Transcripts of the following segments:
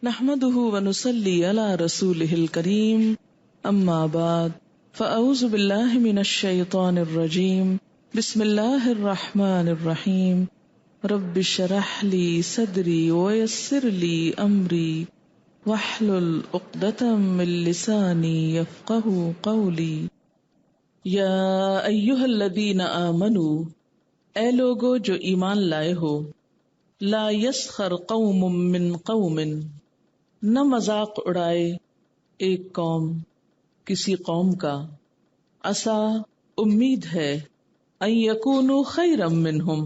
نحمده ونصلي على رسوله الكريم اما بعد فاعوذ بالله من الشيطان الرجيم بسم الله الرحمن الرحيم رب اشرح لي صدري ويسر لي امري واحلل عقدة من لساني يفقهوا قولي یا ایھا الذین آمنوا، اے لوگو جو ایمان لائے ہو، لا یسخر قوم من قوم، نہ مذاق اڑائے ایک قوم کسی قوم کا، عسا امید ہے، ان یکونوا خیرا منہم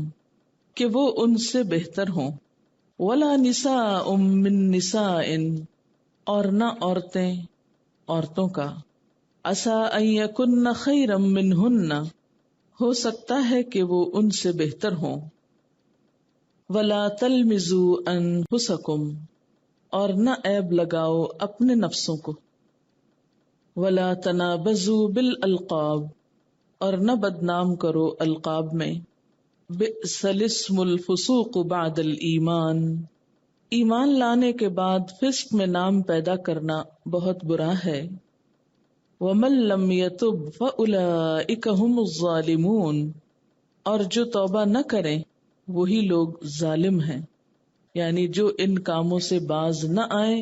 کہ وہ ان سے بہتر ہوں، ولا نساء من نساء اور نہ عورتیں عورتوں کا، عسا ان یکن خیرا منہن ہو سکتا ہے کہ وہ ان سے بہتر ہوں، ولا تلمزوا انفسکم اور نہ عیب لگاؤ اپنے نفسوں کو، ولا تنابزوا بالالقاب اور نہ بدنام کرو القاب میں، بئس الاسم الفسوق بعد الایمان، ایمان لانے کے بعد فسق میں نام پیدا کرنا بہت برا ہے، وَمَن لَّمْ يَتُبْ فَأُولَٰئِكَ هُمُ الظَّالِمُونَ اور جو توبہ نہ کریں وہی لوگ ظالم ہیں، یعنی جو ان کاموں سے باز نہ آئیں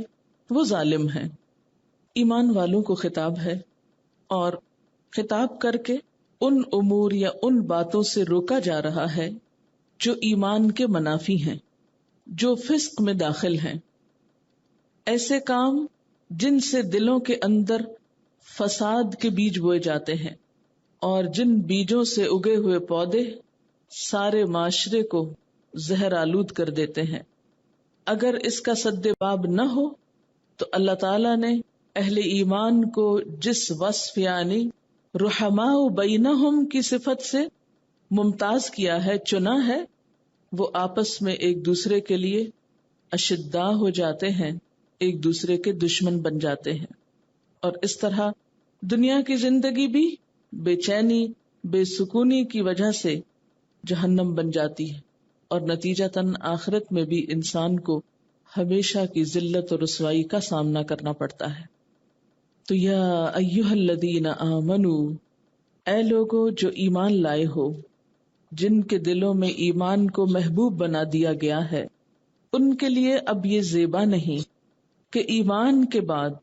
وہ ظالم ہیں۔ ایمان والوں کو خطاب ہے اور خطاب کر کے ان امور یا ان باتوں سے روکا جا رہا ہے جو ایمان کے منافی ہیں، جو فسق میں داخل ہیں، ایسے کام جن سے دلوں کے اندر فساد کے بیج بوئے جاتے ہیں اور جن بیجوں سے اگے ہوئے پودے سارے معاشرے کو زہر آلود کر دیتے ہیں۔ اگر اس کا سد باب نہ ہو تو اللہ تعالیٰ نے اہل ایمان کو جس وصف یعنی رحماء بینہم کی صفت سے ممتاز کیا ہے، چنا ہے، وہ آپس میں ایک دوسرے کے لیے اشداء ہو جاتے ہیں، ایک دوسرے کے دشمن بن جاتے ہیں، اور اس طرح دنیا کی زندگی بھی بے چینی بے سکونی کی وجہ سے جہنم بن جاتی ہے، اور نتیجتاً آخرت میں بھی انسان کو ہمیشہ کی ذلت اور رسوائی کا سامنا کرنا پڑتا ہے۔ تو یا ایھا الذین آمنوا، اے لوگو جو ایمان لائے ہو، جن کے دلوں میں ایمان کو محبوب بنا دیا گیا ہے، ان کے لیے اب یہ زیبا نہیں کہ ایمان کے بعد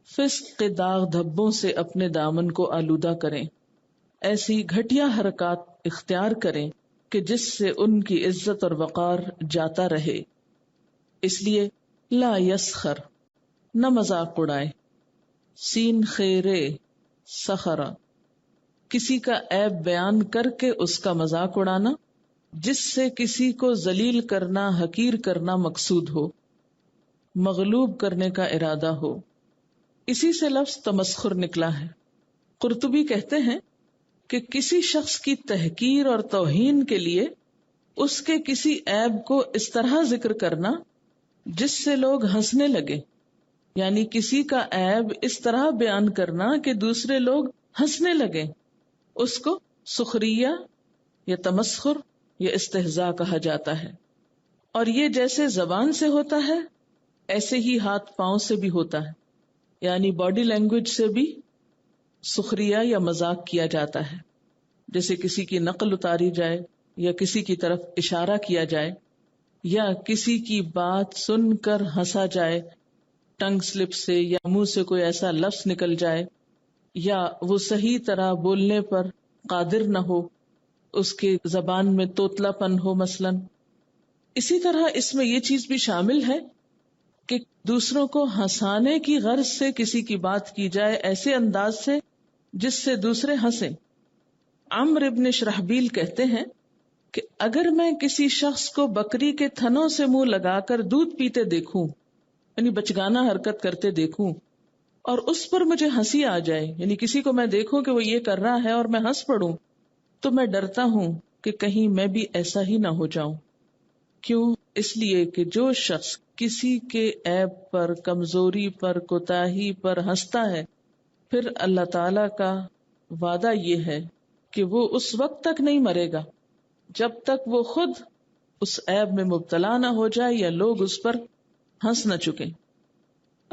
فسق کے داغ دھبوں سے اپنے دامن کو آلودہ کریں، ایسی گھٹیا حرکات اختیار کریں کہ جس سے ان کی عزت اور وقار جاتا رہے۔ اس لیے لا یسخر، نہ مذاق اڑائے، سین خیرے سخرا، کسی کا عیب بیان کر کے اس کا مذاق اڑانا جس سے کسی کو ذلیل کرنا حقیر کرنا مقصود ہو، مغلوب کرنے کا ارادہ ہو، اسی سے لفظ تمسخر نکلا ہے۔ قرطبی کہتے ہیں کہ کسی شخص کی تحقیر اور توہین کے لیے اس کے کسی عیب کو اس طرح ذکر کرنا جس سے لوگ ہنسنے لگے، یعنی کسی کا عیب اس طرح بیان کرنا کہ دوسرے لوگ ہنسنے لگے، اس کو سخریہ یا تمسخر یا استہزاء کہا جاتا ہے۔ اور یہ جیسے زبان سے ہوتا ہے ایسے ہی ہاتھ پاؤں سے بھی ہوتا ہے، یعنی باڈی لینگویج سے بھی سخریہ یا مذاق کیا جاتا ہے، جیسے کسی کی نقل اتاری جائے یا کسی کی طرف اشارہ کیا جائے یا کسی کی بات سن کر ہنسا جائے، ٹنگ سلپ سے یا منہ سے کوئی ایسا لفظ نکل جائے یا وہ صحیح طرح بولنے پر قادر نہ ہو، اس کی زبان میں توتلا پن ہو مثلا۔ اسی طرح اس میں یہ چیز بھی شامل ہے کہ دوسروں کو ہنسانے کی غرض سے کسی کی بات کی جائے ایسے انداز سے جس سے دوسرے ہنسیں۔ عمرو ابن شرحبیل کہتے ہیں کہ اگر میں کسی شخص کو بکری کے تھنوں سے منہ لگا کر دودھ پیتے دیکھوں، یعنی بچگانہ حرکت کرتے دیکھوں، اور اس پر مجھے ہنسی آ جائے، یعنی کسی کو میں دیکھوں کہ وہ یہ کر رہا ہے اور میں ہنس پڑوں، تو میں ڈرتا ہوں کہ کہیں میں بھی ایسا ہی نہ ہو جاؤں۔ کیوں؟ اس لیے کہ جو شخص کسی کے عیب پر، کمزوری پر، کوتاہی پر ہنستا ہے، پھر اللہ تعالی کا وعدہ یہ ہے کہ وہ اس وقت تک نہیں مرے گا جب تک وہ خود اس عیب میں مبتلا نہ ہو جائے یا لوگ اس پر ہنس نہ چکیں۔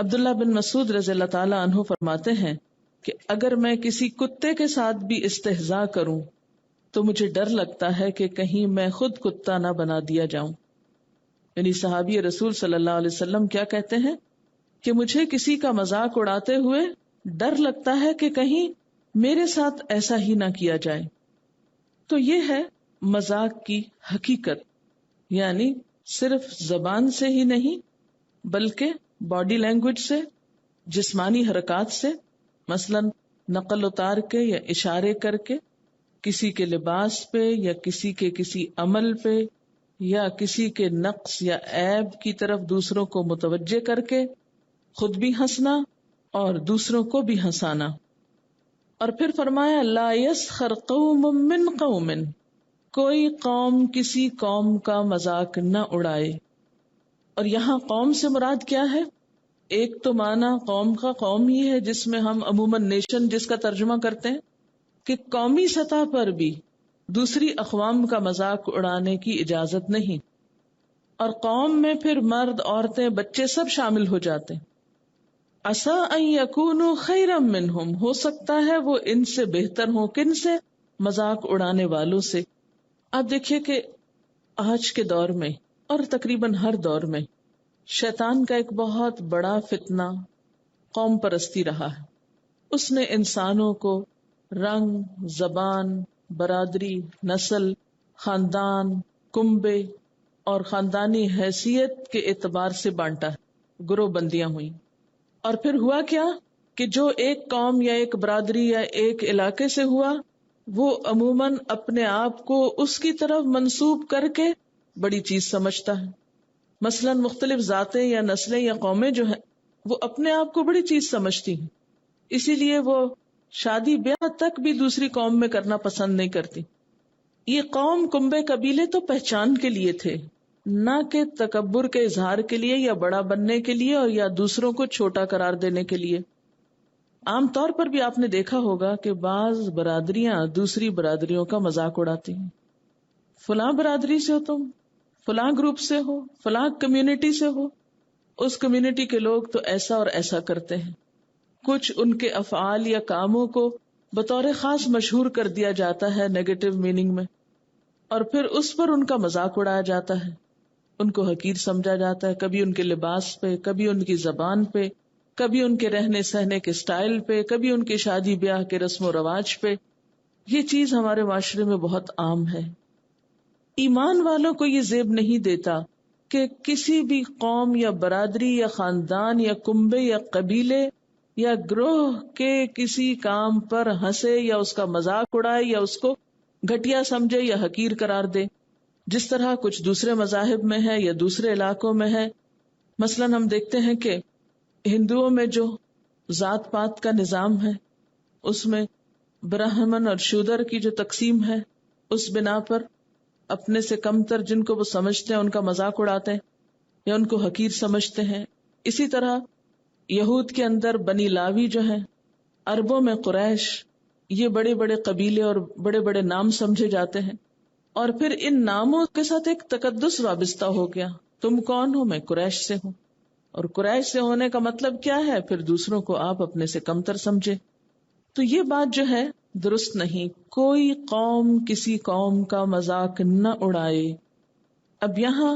عبداللہ بن مسعود رضی اللہ تعالی عنہ فرماتے ہیں کہ اگر میں کسی کتے کے ساتھ بھی استہزاء کروں تو مجھے ڈر لگتا ہے کہ کہیں میں خود کتا نہ بنا دیا جاؤں. یعنی صحابی رسول صلی اللہ علیہ وسلم کیا کہتے ہیں کہ مجھے کسی کا مذاق اڑاتے ہوئے ڈر لگتا ہے کہ کہیں میرے ساتھ ایسا ہی نہ کیا جائے. تو یہ ہے مذاق کی حقیقت، یعنی صرف زبان سے ہی نہیں بلکہ باڈی لینگویج سے، جسمانی حرکات سے، مثلا نقل اتار کے یا اشارے کر کے، کسی کے لباس پہ یا کسی کے کسی عمل پہ یا کسی کے نقص یا عیب کی طرف دوسروں کو متوجہ کر کے خود بھی ہنسنا اور دوسروں کو بھی ہنسانا. اور پھر فرمایا لا یسخر قوم من قوم، کوئی قوم کسی قوم کا مذاق نہ اڑائے. اور یہاں قوم سے مراد کیا ہے؟ ایک تو معنی قوم کا قوم ہی ہے جس میں ہم عموماً نیشن جس کا ترجمہ کرتے ہیں، کہ قومی سطح پر بھی دوسری اقوام کا مذاق اڑانے کی اجازت نہیں. اور قوم میں پھر مرد، عورتیں، بچے سب شامل ہو جاتے ہیں. عسیٰ ان یکونوا خیرا منہم، ہو سکتا ہے وہ ان سے بہتر ہوں. کن سے؟ مذاق اڑانے والوں سے. آپ دیکھیے کہ آج کے دور میں اور تقریباً ہر دور میں شیطان کا ایک بہت بڑا فتنہ قوم پرستی رہا ہے. اس نے انسانوں کو رنگ، زبان، برادری، نسل، خاندان، کنبے اور خاندانی حیثیت کے اعتبار سے بانٹا ہے، گروہ بندیاں ہوئیں. اور پھر ہوا کیا کہ جو ایک قوم یا ایک برادری یا ایک علاقے سے ہوا وہ عموماً اپنے آپ کو اس کی طرف منسوب کر کے بڑی چیز سمجھتا ہے. مثلاً مختلف ذاتیں یا نسلیں یا قومیں جو ہیں وہ اپنے آپ کو بڑی چیز سمجھتی ہیں، اسی لیے وہ شادی بیاہ تک بھی دوسری قوم میں کرنا پسند نہیں کرتی. یہ قوم، کنبے، قبیلے تو پہچان کے لیے تھے، نہ کہ تکبر کے اظہار کے لیے یا بڑا بننے کے لیے اور یا دوسروں کو چھوٹا قرار دینے کے لیے. عام طور پر بھی آپ نے دیکھا ہوگا کہ بعض برادریاں دوسری برادریوں کا مذاق اڑاتی ہیں. فلاں برادری سے ہو تم، فلاں گروپ سے ہو، فلاں کمیونٹی سے ہو، اس کمیونٹی کے لوگ تو ایسا اور ایسا کرتے ہیں. کچھ ان کے افعال یا کاموں کو بطور خاص مشہور کر دیا جاتا ہے نیگیٹو میننگ میں، اور پھر اس پر ان کا مذاق اڑایا جاتا ہے، ان کو حقیر سمجھا جاتا ہے. کبھی ان کے لباس پہ، کبھی ان کی زبان پہ، کبھی ان کے رہنے سہنے کے سٹائل پہ، کبھی ان کے شادی بیاہ کے رسم و رواج پہ. یہ چیز ہمارے معاشرے میں بہت عام ہے. ایمان والوں کو یہ زیب نہیں دیتا کہ کسی بھی قوم یا برادری یا خاندان یا کنبے یا قبیلے یا گروہ کے کسی کام پر ہنسے یا اس کا مذاق اڑائے یا اس کو گھٹیا سمجھے یا حقیر قرار دے، جس طرح کچھ دوسرے مذاہب میں ہے یا دوسرے علاقوں میں ہے. مثلاً ہم دیکھتے ہیں کہ ہندوؤں میں جو ذات پات کا نظام ہے اس میں برہمن اور شودر کی جو تقسیم ہے اس بنا پر اپنے سے کم تر جن کو وہ سمجھتے ہیں ان کا مذاق اڑاتے ہیں یا ان کو حقیر سمجھتے ہیں. اسی طرح یہود کے اندر بنی لاوی جو ہیں، عربوں میں قریش، یہ بڑے بڑے قبیلے اور بڑے بڑے نام سمجھے جاتے ہیں. اور پھر ان ناموں کے ساتھ ایک تقدس وابستہ ہو گیا. تم کون ہو؟ میں قریش سے ہوں. اور قریش سے ہونے کا مطلب کیا ہے؟ پھر دوسروں کو آپ اپنے سے کمتر سمجھے. تو یہ بات جو ہے درست نہیں. کوئی قوم کسی قوم کا مذاق نہ اڑائے. اب یہاں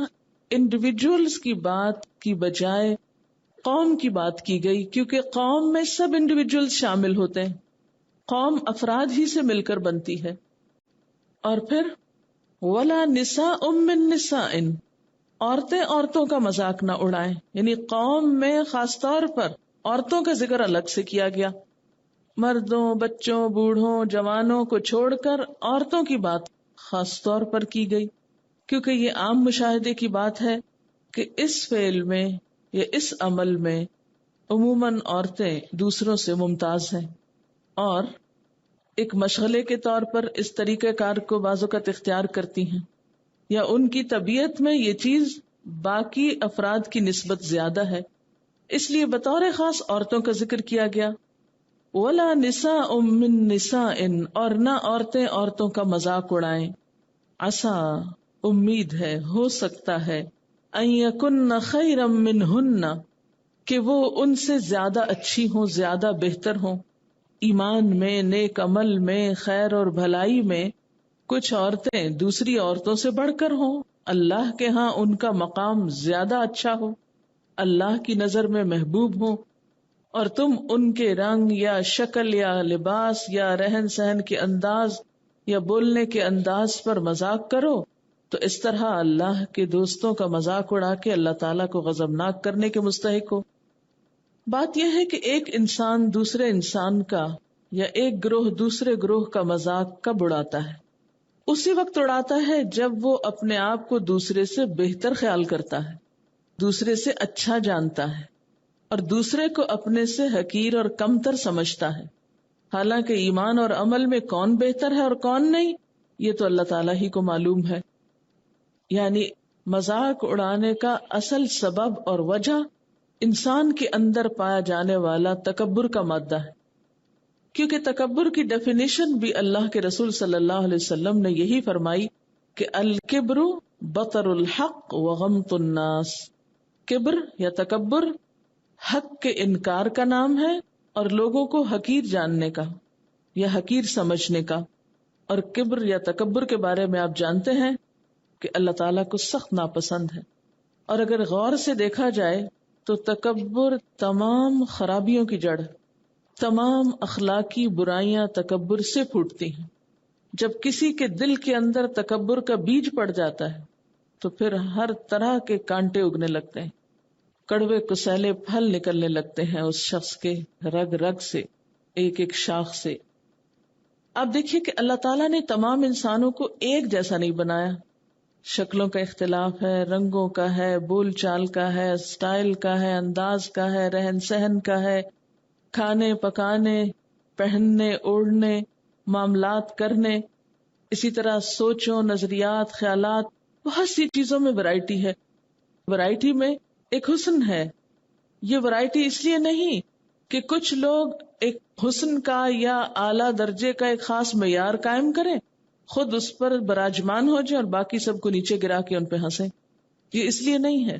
انڈیویجولز کی بات کی بجائے قوم کی بات کی گئی، کیونکہ قوم میں سب انڈیویجولز شامل ہوتے ہیں. قوم افراد ہی سے مل کر بنتی ہے. اور پھر وَلَا نِسَاءٌ مِّن نِسَاءٍ، عورتیں عورتوں کا مذاق نہ اڑائیں. یعنی قوم میں خاص طور پر عورتوں کا ذکر الگ سے کیا گیا. مردوں، بچوں، بوڑھوں، جوانوں کو چھوڑ کر عورتوں کی بات خاص طور پر کی گئی، کیونکہ یہ عام مشاہدے کی بات ہے کہ اس فعل میں یا اس عمل میں عموماً عورتیں دوسروں سے ممتاز ہیں، اور ایک مشغلے کے طور پر اس طریقہ کار کو بعض اوقات اختیار کرتی ہیں، یا ان کی طبیعت میں یہ چیز باقی افراد کی نسبت زیادہ ہے، اس لیے بطور خاص عورتوں کا ذکر کیا گیا. وَلَا نِسَاءٌ مِّن نِسَاءٍ، اور نہ عورتیں عورتوں کا مذاق اڑائیں. عسیٰ، امید ہے، ہو سکتا ہے، ان یکن خیرا منہن، کہ وہ ان سے زیادہ اچھی ہوں، زیادہ بہتر ہوں، ایمان میں، نیک عمل میں، خیر اور بھلائی میں کچھ عورتیں دوسری عورتوں سے بڑھ کر ہوں، اللہ کے ہاں ان کا مقام زیادہ اچھا ہو، اللہ کی نظر میں محبوب ہوں، اور تم ان کے رنگ یا شکل یا لباس یا رہن سہن کے انداز یا بولنے کے انداز پر مذاق کرو، تو اس طرح اللہ کے دوستوں کا مذاق اڑا کے اللہ تعالیٰ کو غضبناک کرنے کے مستحق ہو۔ بات یہ ہے کہ ایک انسان دوسرے انسان کا یا ایک گروہ دوسرے گروہ کا مذاق کب اڑاتا ہے؟ اسی وقت اڑاتا ہے جب وہ اپنے آپ کو دوسرے سے بہتر خیال کرتا ہے، دوسرے سے اچھا جانتا ہے، اور دوسرے کو اپنے سے حقیر اور کمتر سمجھتا ہے۔ حالانکہ ایمان اور عمل میں کون بہتر ہے اور کون نہیں، یہ تو اللہ تعالیٰ ہی کو معلوم ہے۔ یعنی مذاق اڑانے کا اصل سبب اور وجہ انسان کے اندر پایا جانے والا تکبر کا مادہ ہے، کیونکہ تکبر کی ڈیفینیشن بھی اللہ کے رسول صلی اللہ علیہ وسلم نے یہی فرمائی کہ الکبر بطر الحق وغمط الناس، کبر یا تکبر حق کے انکار کا نام ہے اور لوگوں کو حقیر جاننے کا یا حقیر سمجھنے کا۔ اور کبر یا تکبر کے بارے میں آپ جانتے ہیں کہ اللہ تعالیٰ کو سخت ناپسند ہے، اور اگر غور سے دیکھا جائے تو تکبر تمام خرابیوں کی جڑ، تمام اخلاقی برائیاں تکبر سے پھوٹتی ہیں۔ جب کسی کے دل کے اندر تکبر کا بیج پڑ جاتا ہے تو پھر ہر طرح کے کانٹے اگنے لگتے ہیں، کڑوے کسیلے پھل نکلنے لگتے ہیں اس شخص کے رگ رگ سے، ایک ایک شاخ سے۔ آپ دیکھیے کہ اللہ تعالیٰ نے تمام انسانوں کو ایک جیسا نہیں بنایا، شکلوں کا اختلاف ہے، رنگوں کا ہے، بول چال کا ہے، اسٹائل کا ہے، انداز کا ہے، رہن سہن کا ہے، کھانے پکانے، پہننے اوڑھنے، معاملات کرنے، اسی طرح سوچوں، نظریات، خیالات، بہت سی چیزوں میں ورائٹی ہے۔ ورائٹی میں ایک حسن ہے۔ یہ ورائٹی اس لیے نہیں کہ کچھ لوگ ایک حسن کا یا اعلیٰ درجے کا ایک خاص معیار قائم کریں، خود اس پر براجمان ہو جائے اور باقی سب کو نیچے گرا کے ان پہ ہنسیں۔ یہ اس لیے نہیں ہے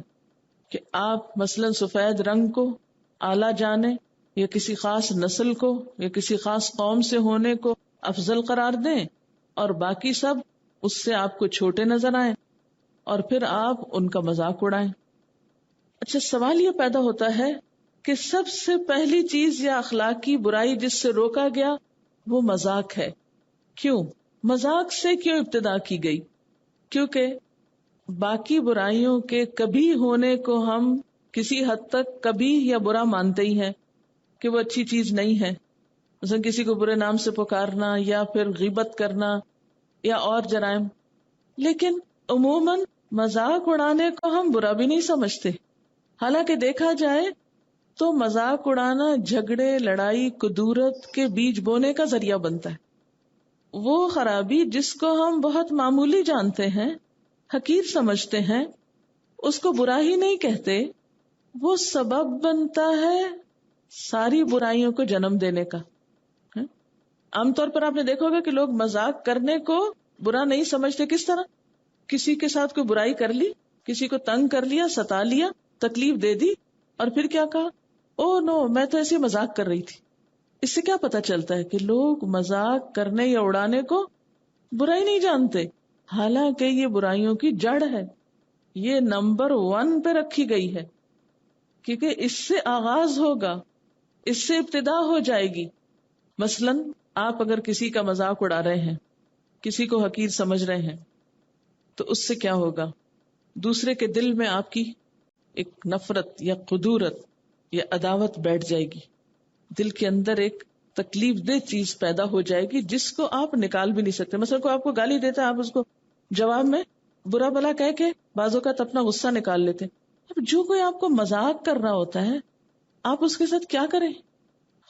کہ آپ مثلا سفید رنگ کو اعلیٰ جانیں یا کسی خاص نسل کو یا کسی خاص قوم سے ہونے کو افضل قرار دیں اور باقی سب اس سے آپ کو چھوٹے نظر آئیں اور پھر آپ ان کا مذاق اڑائیں۔ اچھا، سوال یہ پیدا ہوتا ہے کہ سب سے پہلی چیز یا اخلاقی برائی جس سے روکا گیا وہ مذاق ہے۔ کیوں؟ مذاق سے کیوں ابتدا کی گئی؟ کیونکہ باقی برائیوں کے کبھی ہونے کو ہم کسی حد تک کبھی یا برا مانتے ہی ہیں کہ وہ اچھی چیز نہیں ہے، مثلا کسی کو برے نام سے پکارنا یا پھر غیبت کرنا یا اور جرائم، لیکن عموماً مذاق اڑانے کو ہم برا بھی نہیں سمجھتے۔ حالانکہ دیکھا جائے تو مذاق اڑانا جھگڑے، لڑائی، کدورت کے بیج بونے کا ذریعہ بنتا ہے۔ وہ خرابی جس کو ہم بہت معمولی جانتے ہیں، حقیر سمجھتے ہیں، اس کو برا ہی نہیں کہتے، وہ سبب بنتا ہے ساری برائیوں کو جنم دینے کا۔ عام طور پر آپ نے دیکھا ہوگا کہ لوگ مذاق کرنے کو برا نہیں سمجھتے۔ کس طرح؟ کسی کے ساتھ کوئی برائی کر لی، کسی کو تنگ کر لیا، ستا لیا، تکلیف دے دی، اور پھر کیا کہا، او نو میں تو ایسے مذاق کر رہی تھی۔ اس سے کیا پتا چلتا ہے کہ لوگ مذاق کرنے یا اڑانے کو برائی نہیں جانتے، حالانکہ یہ برائیوں کی جڑ ہے، یہ نمبر 1 پہ رکھی گئی ہے، کیونکہ اس سے آغاز ہوگا، اس سے ابتدا ہو جائے گی۔ مثلاً آپ اگر کسی کا مذاق اڑا رہے ہیں، کسی کو حقیر سمجھ رہے ہیں، تو اس سے کیا ہوگا؟ دوسرے کے دل میں آپ کی ایک نفرت یا قدورت یا عداوت بیٹھ جائے گی، دل کے اندر ایک تکلیف دہ چیز پیدا ہو جائے گی جس کو آپ نکال بھی نہیں سکتے۔ مثلا کوئی آپ کو گالی دیتا ہے، آپ اس کو جواب میں برا بلا کہہ کے بعض اوقات اپنا غصہ نکال لیتے۔ اب جو کوئی آپ کو مذاق کر رہا ہوتا ہے، آپ اس کے ساتھ کیا کریں؟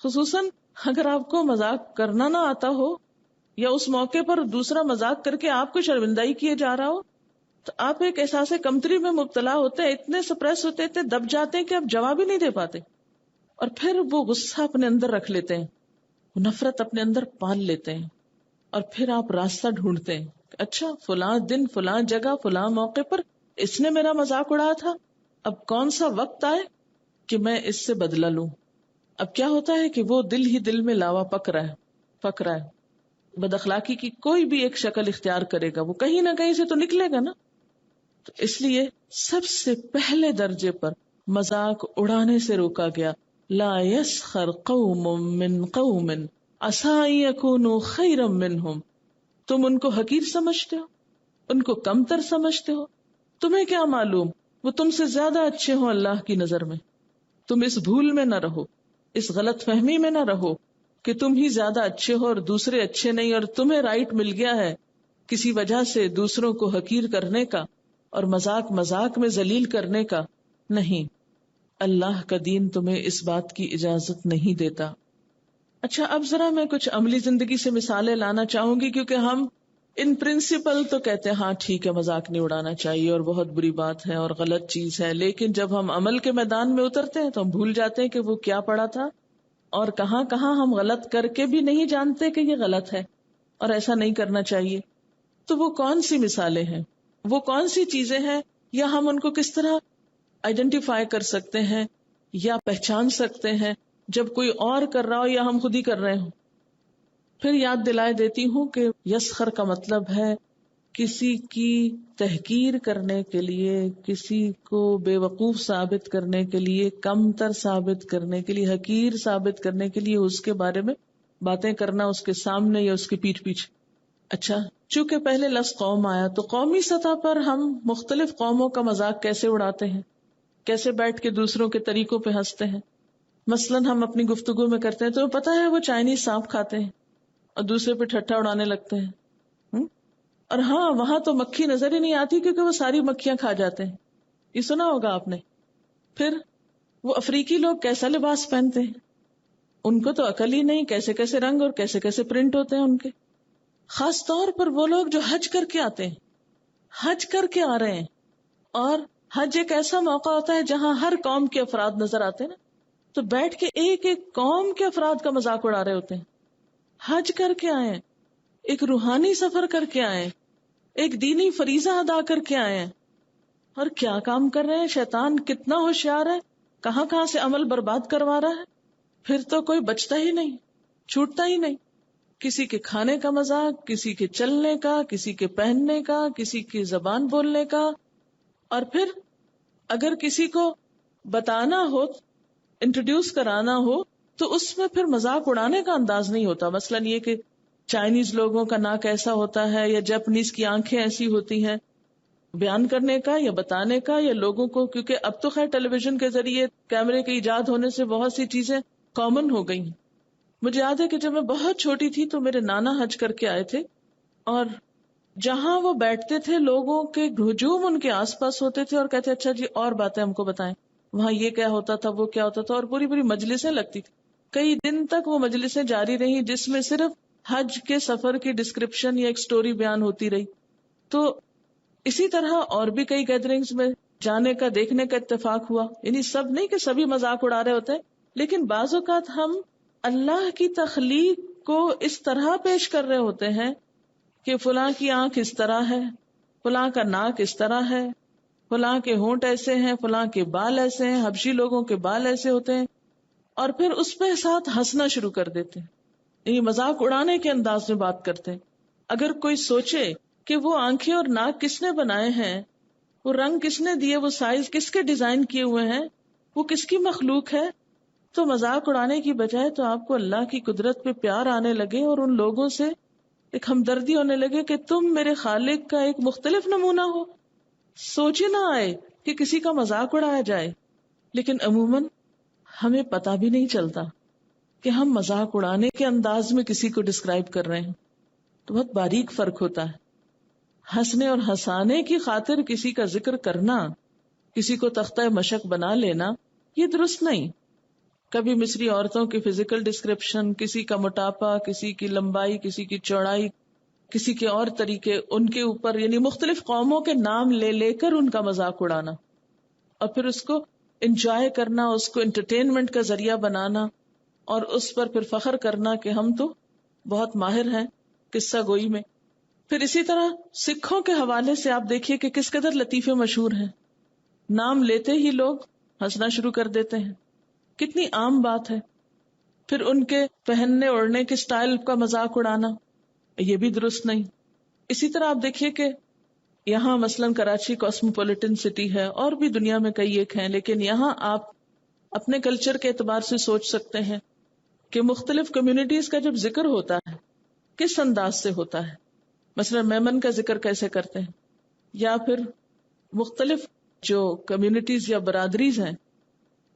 خصوصاً اگر آپ کو مذاق کرنا نہ آتا ہو یا اس موقع پر دوسرا مذاق کر کے آپ کو شرمندائی کیے جا رہا ہو، تو آپ ایک احساس کمتری میں مبتلا ہوتے ہیں، اتنے سپریس ہوتے ہیں، اتنے دب جاتے ہیں کہ آپ جواب ہی نہیں دے پاتے، اور پھر وہ غصہ اپنے اندر رکھ لیتے ہیں، وہ نفرت اپنے اندر پال لیتے ہیں، اور پھر آپ راستہ ڈھونڈتے ہیں، اچھا فلاں دن، فلاں جگہ، فلاں موقع پر اس نے میرا مذاق اڑایا تھا، اب کون سا وقت آئے کہ میں اس سے بدلہ لوں. اب کیا ہوتا ہے کہ وہ دل ہی دل میں لاوا پک رہا ہے. بد اخلاقی کی کوئی بھی ایک شکل اختیار کرے گا وہ کہیں نہ کہیں سے تو نکلے گا نا. تو اس لیے سب سے پہلے درجے پر مذاق اڑانے سے روکا گیا. لا يسخر قوم من قوم عسى ان يكونوا خيرا منهم. تم ان کو حقیر سمجھتے ہو, ان کو کمتر سمجھتے ہو, تمہیں کیا معلوم وہ تم سے زیادہ اچھے ہوں اللہ کی نظر میں. تم اس بھول میں نہ رہو, اس غلط فہمی میں نہ رہو کہ تم ہی زیادہ اچھے ہو اور دوسرے اچھے نہیں, اور تمہیں رائٹ مل گیا ہے کسی وجہ سے دوسروں کو حقیر کرنے کا اور مذاق میں ذلیل کرنے کا. نہیں, اللہ کا دین تمہیں اس بات کی اجازت نہیں دیتا. اچھا, اب ذرا میں کچھ عملی زندگی سے مثالیں لانا چاہوں گی, کیونکہ ہم ان پرنسپل تو کہتے ہیں ہاں ٹھیک ہے مذاق نہیں اڑانا چاہیے اور بہت بری بات ہے اور غلط چیز ہے, لیکن جب ہم عمل کے میدان میں اترتے ہیں تو ہم بھول جاتے ہیں کہ وہ کیا پڑھا تھا اور کہاں کہاں ہم غلط کر کے بھی نہیں جانتے کہ یہ غلط ہے اور ایسا نہیں کرنا چاہیے. تو وہ کون سی مثالیں ہیں, وہ کون سی چیزیں ہیں, یا ہم ان کو کس طرح آئیڈینٹیفائی کر سکتے ہیں یا پہچان سکتے ہیں جب کوئی اور کر رہا ہو یا ہم خود ہی کر رہے ہوں. پھر یاد دلائے دیتی ہوں کہ یسخر کا مطلب ہے کسی کی تحقیر کرنے کے لیے, کسی کو بے وقوف ثابت کرنے کے لیے, کمتر ثابت کرنے کے لیے, حقیر ثابت کرنے کے لیے اس کے بارے میں باتیں کرنا اس کے سامنے یا اس کی پیٹھ پیچھے. اچھا, چونکہ پہلے لفظ قوم آیا تو قومی سطح پر ہم مختلف قوموں کا مذاق کیسے اڑاتے ہیں, کیسے بیٹھ کے دوسروں کے طریقوں پہ ہنستے ہیں. مثلاً ہم اپنی گفتگو میں کرتے ہیں تو پتہ ہے وہ چائنیز سانپ کھاتے ہیں اور دوسرے پہ ٹھٹھا اڑانے لگتے ہیں. اور ہاں, وہاں تو مکھی نظر ہی نہیں آتی کیونکہ وہ ساری مکھیاں کھا جاتے ہیں, یہ سنا ہوگا آپ نے. پھر وہ افریقی لوگ کیسا لباس پہنتے ہیں, ان کو تو عقل ہی نہیں کیسے کیسے رنگ اور کیسے کیسے پرنٹ ہوتے ہیں ان کے. خاص طور پر وہ لوگ جو حج کر کے آتے ہیں, حج کر کے آ رہے ہیں, اور حج ایک ایسا موقع ہوتا ہے جہاں ہر قوم کے افراد نظر آتے ہیں نا, تو بیٹھ کے ایک ایک قوم کے افراد کا مذاق اڑا رہے ہوتے ہیں. حج کر کے آئے ہیں, ایک روحانی سفر کر کے آئے, ایک دینی فریضہ ادا کر کے آئے ہیں, اور کیا کام کر رہے ہیں. شیطان کتنا ہوشیار ہے, کہاں کہاں سے عمل برباد کروا رہا ہے. پھر تو کوئی بچتا ہی نہیں, چھوٹتا ہی نہیں. کسی کے کھانے کا مذاق, کسی کے چلنے کا, کسی کے پہننے کا, کسی کی زبان بولنے کا. اور پھر اگر کسی کو بتانا ہو, انٹروڈیوس کرانا ہو, تو اس میں پھر مذاق اڑانے کا انداز نہیں ہوتا. مثلاً یہ کہ چائنیز لوگوں کا ناک ایسا ہوتا ہے یا جاپنیز کی آنکھیں ایسی ہوتی ہیں, بیان کرنے کا یا بتانے کا یا لوگوں کو, کیونکہ اب تو خیر ٹیلی ویژن کے ذریعے کیمرے کے ایجاد ہونے سے بہت سی چیزیں کامن ہو گئی ہیں. مجھے یاد ہے کہ جب میں بہت چھوٹی تھی تو میرے نانا حج کر کے آئے تھے, اور جہاں وہ بیٹھتے تھے لوگوں کے ہجوم ان کے آس پاس ہوتے تھے اور کہتے اچھا جی اور باتیں ہم کو بتائیں, وہاں یہ کیا ہوتا تھا, وہ کیا ہوتا تھا, اور پوری پوری مجلسیں لگتی تھی. کئی دن تک وہ مجلسیں جاری رہی جس میں صرف حج کے سفر کی ڈسکرپشن یا ایک سٹوری بیان ہوتی رہی. تو اسی طرح اور بھی کئی گیدرنگز میں جانے کا, دیکھنے کا اتفاق ہوا. یعنی سب نہیں کہ سبھی مذاق اڑا رہے ہوتے ہیں, لیکن بعض اوقات ہم اللہ کی تخلیق کو اس طرح پیش کر رہے ہوتے ہیں کہ فلاں کی آنکھ اس طرح ہے, فلاں کا ناک اس طرح ہے, فلاں کے ہونٹ ایسے ہیں, فلاں کے بال ایسے ہیں, حبشی لوگوں کے بال ایسے ہوتے ہیں, اور پھر اس پہ ساتھ ہنسنا شروع کر دیتے ہیں. یہ مذاق اڑانے کے انداز میں بات کرتے ہیں. اگر کوئی سوچے کہ وہ آنکھیں اور ناک کس نے بنائے ہیں, وہ رنگ کس نے دیے, وہ سائز کس کے ڈیزائن کیے ہوئے ہیں, وہ کس کی مخلوق ہے, تو مذاق اڑانے کی بجائے تو آپ کو اللہ کی قدرت پہ پیار آنے لگے اور ان لوگوں سے ایک ہمدردی ہونے لگے کہ تم میرے خالق کا ایک مختلف نمونہ ہو. سوچ ہی نہ آئے کہ کسی کا مذاق اڑایا جائے. لیکن عموماً ہمیں پتہ بھی نہیں چلتا کہ ہم مذاق اڑانے کے انداز میں کسی کو ڈسکرائب کر رہے ہیں. تو بہت باریک فرق ہوتا ہے. ہنسنے اور ہنسانے کی خاطر کسی کا ذکر کرنا, کسی کو تختہ مشق بنا لینا, یہ درست نہیں. کبھی مصری عورتوں کی فزیکل ڈسکرپشن, کسی کا موٹاپا, کسی کی لمبائی, کسی کی چوڑائی, کسی کے اور طریقے, ان کے اوپر یعنی مختلف قوموں کے نام لے لے کر ان کا مذاق اڑانا, اور پھر اس کو انجوائے کرنا, اس کو انٹرٹینمنٹ کا ذریعہ بنانا, اور اس پر پھر فخر کرنا کہ ہم تو بہت ماہر ہیں قصہ گوئی میں. پھر اسی طرح سکھوں کے حوالے سے آپ دیکھیے کہ کس قدر لطیفے مشہور ہیں. نام لیتے ہی لوگ ہنسنا شروع کر دیتے ہیں. کتنی عام بات ہے. پھر ان کے پہننے اوڑھنے کے سٹائل کا مذاق اڑانا، یہ بھی درست نہیں. اسی طرح آپ دیکھیے کہ یہاں مثلاً کراچی کاسموپولیٹن سٹی ہے، اور بھی دنیا میں کئی ایک ہیں، لیکن یہاں آپ اپنے کلچر کے اعتبار سے سوچ سکتے ہیں کہ مختلف کمیونٹیز کا جب ذکر ہوتا ہے کس انداز سے ہوتا ہے. مثلا میمن کا ذکر کیسے کرتے ہیں، یا پھر مختلف جو کمیونٹیز یا برادریز ہیں،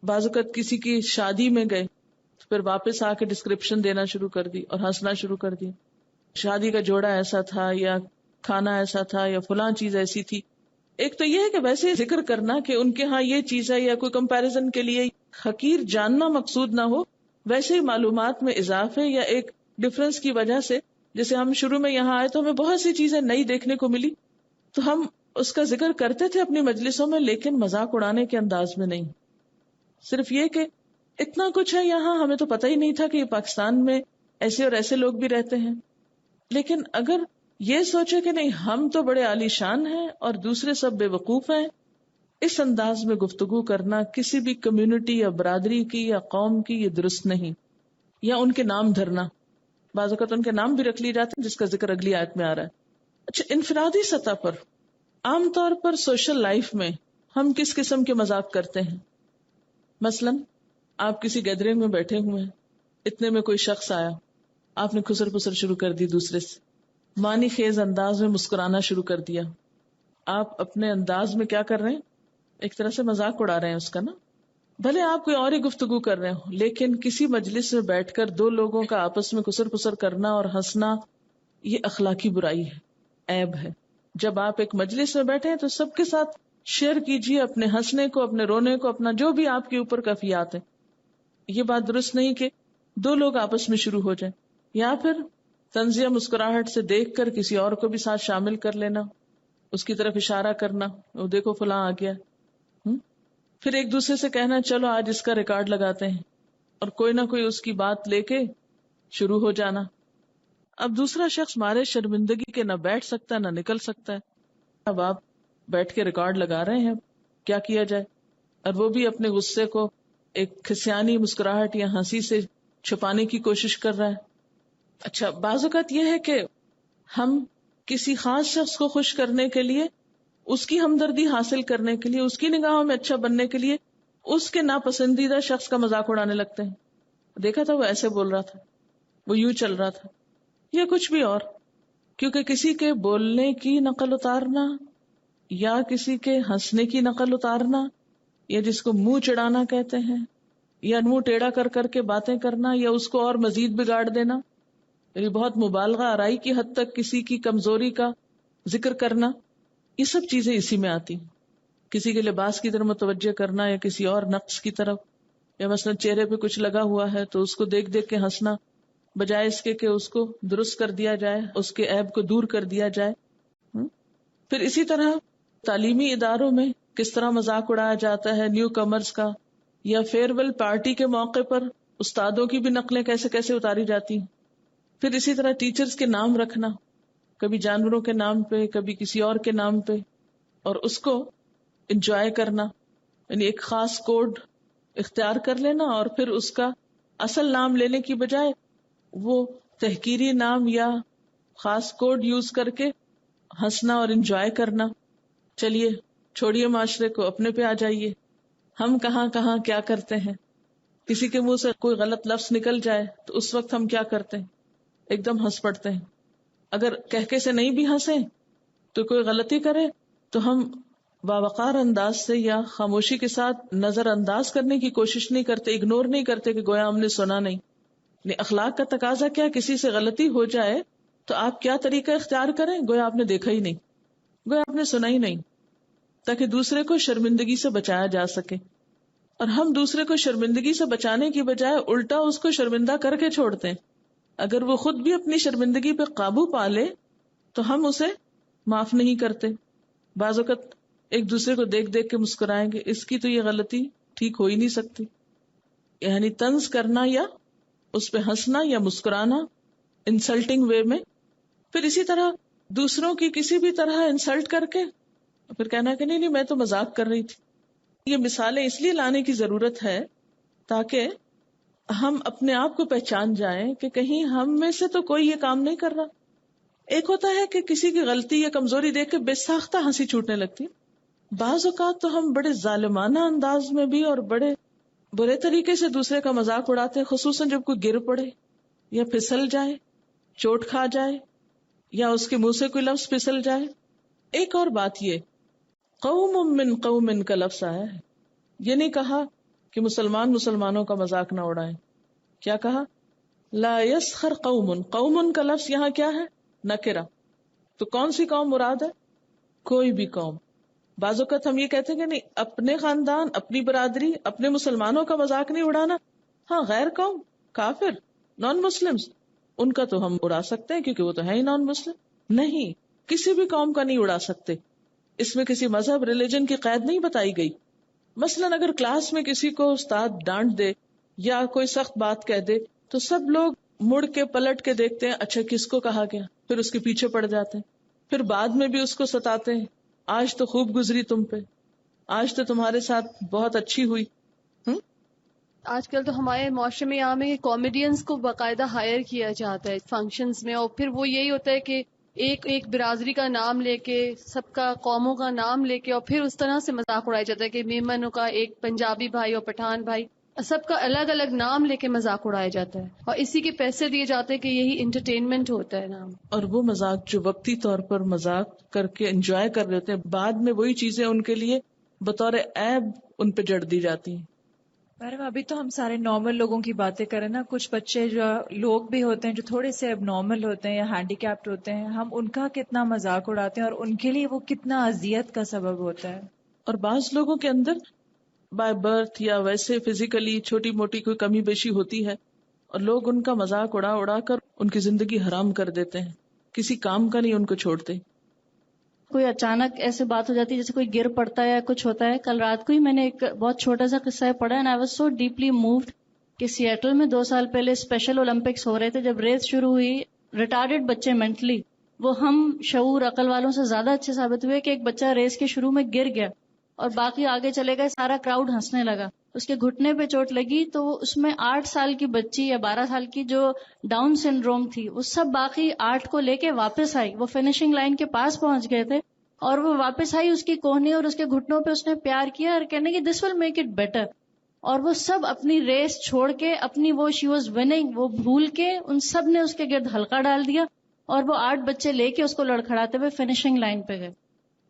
بعض اوقات کسی کی شادی میں گئے تو پھر واپس آ کے ڈسکرپشن دینا شروع کر دی اور ہنسنا شروع کر دی. شادی کا جوڑا ایسا تھا، یا کھانا ایسا تھا، یا فلاں چیز ایسی تھی. ایک تو یہ ہے کہ ویسے ذکر کرنا کہ ان کے ہاں یہ چیز ہے، یا کوئی کمپیریزن کے لیے حقیر جاننا مقصود نہ ہو، ویسے ہی معلومات میں اضافے یا ایک ڈفرنس کی وجہ سے. جیسے ہم شروع میں یہاں آئے تو ہمیں بہت سی چیزیں نئی دیکھنے کو ملی، تو ہم اس کا ذکر کرتے تھے اپنی مجلسوں میں، لیکن مذاق اڑانے کے انداز میں نہیں. صرف یہ کہ اتنا کچھ ہے یہاں، ہمیں تو پتہ ہی نہیں تھا کہ یہ پاکستان میں ایسے اور ایسے لوگ بھی رہتے ہیں. لیکن اگر یہ سوچے کہ نہیں، ہم تو بڑے عالی شان ہیں اور دوسرے سب بے وقوف ہیں، اس انداز میں گفتگو کرنا کسی بھی کمیونٹی یا برادری کی یا قوم کی یہ درست نہیں. یا ان کے نام دھرنا، بعض اوقات ان کے نام بھی رکھ لیے جاتے ہیں، جس کا ذکر اگلی آیت میں آ رہا ہے. اچھا، انفرادی سطح پر عام طور پر سوشل لائف میں ہم کس قسم کے مذاق کرتے ہیں؟ مثلا آپ کسی گیدرنگ میں بیٹھے ہوئے ہیں، اتنے میں کوئی شخص آیا، آپ نے خسر پسر شروع کر دی، دوسرے سے معنی خیز انداز میں مسکرانا شروع کر دیا. آپ اپنے انداز میں کیا کر رہے ہیں؟ ایک طرح سے مذاق اڑا رہے ہیں اس کا نا. بھلے آپ کوئی اور ہی گفتگو کر رہے ہوں، لیکن کسی مجلس میں بیٹھ کر دو لوگوں کا آپس میں خسر پسر کرنا اور ہنسنا، یہ اخلاقی برائی ہے، عیب ہے. جب آپ ایک مجلس میں بیٹھے ہیں تو سب کے ساتھ شیئر کیجیے اپنے ہنسنے کو، اپنے رونے کو، اپنا جو بھی آپ کے اوپر کیفیات ہیں. یہ بات درست نہیں کہ دو لوگ آپس میں شروع ہو جائیں، یا پھر طنزیہ مسکراہٹ سے دیکھ کر کسی اور کو بھی ساتھ شامل کر لینا، اس کی طرف اشارہ کرنا، وہ دیکھو فلاں آ گیا. پھر ایک دوسرے سے کہنا چلو آج اس کا ریکارڈ لگاتے ہیں، اور کوئی نہ کوئی اس کی بات لے کے شروع ہو جانا. اب دوسرا شخص مارے شرمندگی کے نہ بیٹھ سکتا نہ نکل سکتا ہے. اب آپ بیٹھ کے ریکارڈ لگا رہے ہیں، کیا کیا جائے؟ اور وہ بھی اپنے غصے کو ایک کھسیانی مسکراہٹ یا ہنسی سے چھپانے کی کوشش کر رہا ہے. اچھا، بعض اوقات یہ ہے کہ ہم کسی خاص شخص کو خوش کرنے کے لیے، اس کی ہمدردی حاصل کرنے کے لیے، اس کی نگاہوں میں اچھا بننے کے لیے اس کے ناپسندیدہ شخص کا مذاق اڑانے لگتے ہیں. دیکھا تھا وہ ایسے بول رہا تھا، وہ یوں چل رہا تھا، یا کچھ بھی اور. کیونکہ کسی کے بولنے کی نقل اتارنا، یا کسی کے ہنسنے کی نقل اتارنا، یا جس کو منہ چڑھانا کہتے ہیں، یا منہ ٹیڑھا کر کر کے باتیں کرنا، یا اس کو اور مزید بگاڑ دینا، یعنی بہت مبالغہ آرائی کی حد تک کسی کی کمزوری کا ذکر کرنا، یہ سب چیزیں اسی میں آتی. کسی کے لباس کی طرف متوجہ کرنا، یا کسی اور نقص کی طرف، یا مثلا چہرے پہ کچھ لگا ہوا ہے تو اس کو دیکھ دیکھ کے ہنسنا، بجائے اس کے کہ اس کو درست کر دیا جائے، اس کے عیب کو دور کر دیا جائے. پھر اسی طرح تعلیمی اداروں میں کس طرح مذاق اڑایا جاتا ہے نیو کمرز کا، یا فیئر ویل پارٹی کے موقع پر استادوں کی بھی نقلیں کیسے کیسے اتاری جاتی ہیں. پھر اسی طرح ٹیچرز کے نام رکھنا، کبھی جانوروں کے نام پہ، کبھی کسی اور کے نام پہ، اور اس کو انجوائے کرنا، یعنی ایک خاص کوڈ اختیار کر لینا، اور پھر اس کا اصل نام لینے کی بجائے وہ تحقیری نام یا خاص کوڈ یوز کر کے ہنسنا اور انجوائے کرنا. چلیے چھوڑیے معاشرے کو، اپنے پہ آ جائیے. ہم کہاں کہاں کیا کرتے ہیں. کسی کے منہ سے کوئی غلط لفظ نکل جائے تو اس وقت ہم کیا کرتے ہیں؟ ایک دم ہنس پڑتے ہیں. اگر کہکے سے نہیں بھی ہنسیں تو کوئی غلطی کرے تو ہم باوقار انداز سے یا خاموشی کے ساتھ نظر انداز کرنے کی کوشش نہیں کرتے، اگنور نہیں کرتے کہ گویا ہم نے سنا نہیں. اخلاق کا تقاضا کیا، کسی سے غلطی ہو جائے تو آپ کیا طریقہ اختیار کریں، گویا آپ نے دیکھا ہی نہیں، گویا آپ نے سنا ہی نہیں، تاکہ دوسرے کو شرمندگی سے بچایا جا سکے. اور ہم دوسرے کو شرمندگی سے بچانے کی بجائے الٹا اس کو شرمندہ کر کے چھوڑتے ہیں. اگر وہ خود بھی اپنی شرمندگی پہ قابو پا لے تو ہم اسے معاف نہیں کرتے. بعض اوقات ایک دوسرے کو دیکھ دیکھ کے مسکرائیں گے، اس کی تو یہ غلطی ٹھیک ہو ہی نہیں سکتی. یعنی طنز کرنا یا اس پہ ہنسنا یا مسکرانا انسلٹنگ وے میں. پھر اسی طرح دوسروں کی کسی بھی طرح انسلٹ کر کے پھر کہنا کہ نہیں میں تو مذاق کر رہی تھی. یہ مثالیں اس لیے لانے کی ضرورت ہے تاکہ ہم اپنے آپ کو پہچان جائیں کہ کہیں ہم میں سے تو کوئی یہ کام نہیں کر رہا. ایک ہوتا ہے کہ کسی کی غلطی یا کمزوری دیکھ کے بے ساختہ ہنسی چھوٹنے لگتی. بعض اوقات تو ہم بڑے ظالمانہ انداز میں بھی اور بڑے برے طریقے سے دوسرے کا مذاق اڑاتے ہیں، خصوصاً جب کوئی گر پڑے یا پھسل جائے، چوٹ کھا جائے یا اس کے منہ سے کوئی لفظ پھسل جائے. ایک اور بات یہ قوم من قوم کا لفظ آیا ہے، یہ نہیں کہا کہ مسلمانوں کا مذاق نہ اڑائیں. کیا کہا؟ لا یسخر قوم. قوم کا لفظ یہاں کیا ہے؟ نکرہ. تو کون سی قوم مراد ہے؟ کوئی بھی قوم. بعض اوقات ہم یہ کہتے ہیں کہ نہیں، اپنے خاندان، اپنی برادری، اپنے مسلمانوں کا مذاق نہیں اڑانا. ہاں، غیر قوم، کافر، نان مسلمز، ان کا تو ہم اڑا سکتے ہیں کیونکہ وہ تو ہے ہی نان مسلم. نہیں، کسی بھی قوم کا نہیں اڑا سکتے. اس میں کسی مذہب، ریلیجن کی قید نہیں بتائی گئی. مثلاً اگر کلاس میں کسی کو استاد ڈانٹ دے یا کوئی سخت بات کہہ دے تو سب لوگ مڑ کے پلٹ کے دیکھتے ہیں، اچھا کس کو کہا گیا، پھر اس کے پیچھے پڑ جاتے ہیں، پھر بعد میں بھی اس کو ستاتے ہیں، آج تو خوب گزری تم پہ، آج تو تمہارے ساتھ بہت اچھی ہوئی. آج کل تو ہمارے معاشرے میں یہاں میں کامیڈینز کو باقاعدہ ہائر کیا جاتا ہے فنکشنز میں، اور پھر وہ یہی ہوتا ہے کہ ایک برادری کا نام لے کے، سب کا قوموں کا نام لے کے، اور پھر اس طرح سے مذاق اڑایا جاتا ہے کہ میمنوں کا ایک پنجابی بھائی اور پٹھان بھائی، سب کا الگ الگ نام لے کے مذاق اڑایا جاتا ہے، اور اسی کے پیسے دیے جاتے ہیں کہ یہی انٹرٹینمنٹ ہوتا ہے نام. اور وہ مذاق جو وقتی طور پر مذاق کر کے انجوائے کر رہے ہوتے ہیں، بعد میں وہی چیزیں ان کے لیے بطور عیب ان پہ جڑ دی جاتی ہیں. میڈم ابھی تو ہم سارے نارمل لوگوں کی باتیں کریں نا، کچھ بچے جو لوگ بھی ہوتے ہیں جو تھوڑے سے اب نارمل ہوتے ہیں یا ہینڈی کیپڈ ہوتے ہیں، ہم ان کا کتنا مذاق اڑاتے ہیں اور ان کے لیے وہ کتنا اذیت کا سبب ہوتا ہے. اور بعض لوگوں کے اندر بائی برتھ یا ویسے فزیکلی چھوٹی موٹی کوئی کمی بیشی ہوتی ہے اور لوگ ان کا مذاق اڑا اڑا کر ان کی زندگی حرام کر دیتے ہیں، کسی کام کا نہیں ان کو چھوڑتے. کوئی اچانک ایسے بات ہو جاتی ہے جیسے کوئی گر پڑتا ہے یا کچھ ہوتا ہے. کل رات کو ہی میں نے ایک بہت چھوٹا سا قصہ پڑھا and I was so deeply moved کہ سیئٹل میں 2 سال پہلے اسپیشل اولمپکس ہو رہے تھے. جب ریس شروع ہوئی، ریٹارڈڈ بچے مینٹلی وہ ہم شعور عقل والوں سے زیادہ اچھے ثابت ہوئے کہ ایک بچہ ریس کے شروع میں گر گیا اور باقی آگے چلے گئے، سارا کراؤڈ ہنسنے لگا. اس کے گھٹنے پہ چوٹ لگی تو اس میں 8 سال کی بچی یا 12 سال کی جو ڈاؤن سنڈروم تھی وہ سب باقی 8 کو لے کے واپس آئی. وہ فنیشنگ لائن کے پاس پہنچ گئے تھے اور وہ واپس آئی، اس کی کوہنی اور اس کے گھٹنوں پہ اس نے پیار کیا اور کہنے کہ دس ول میک اٹ بیٹر. اور وہ سب اپنی ریس چھوڑ کے، اپنی وہ شی واز وننگ وہ بھول کے، ان سب نے اس کے گرد حلقہ ڈال دیا اور وہ 8 بچے لے کے اس کو لڑکھڑاتے ہوئے فنیشنگ لائن پہ گئے.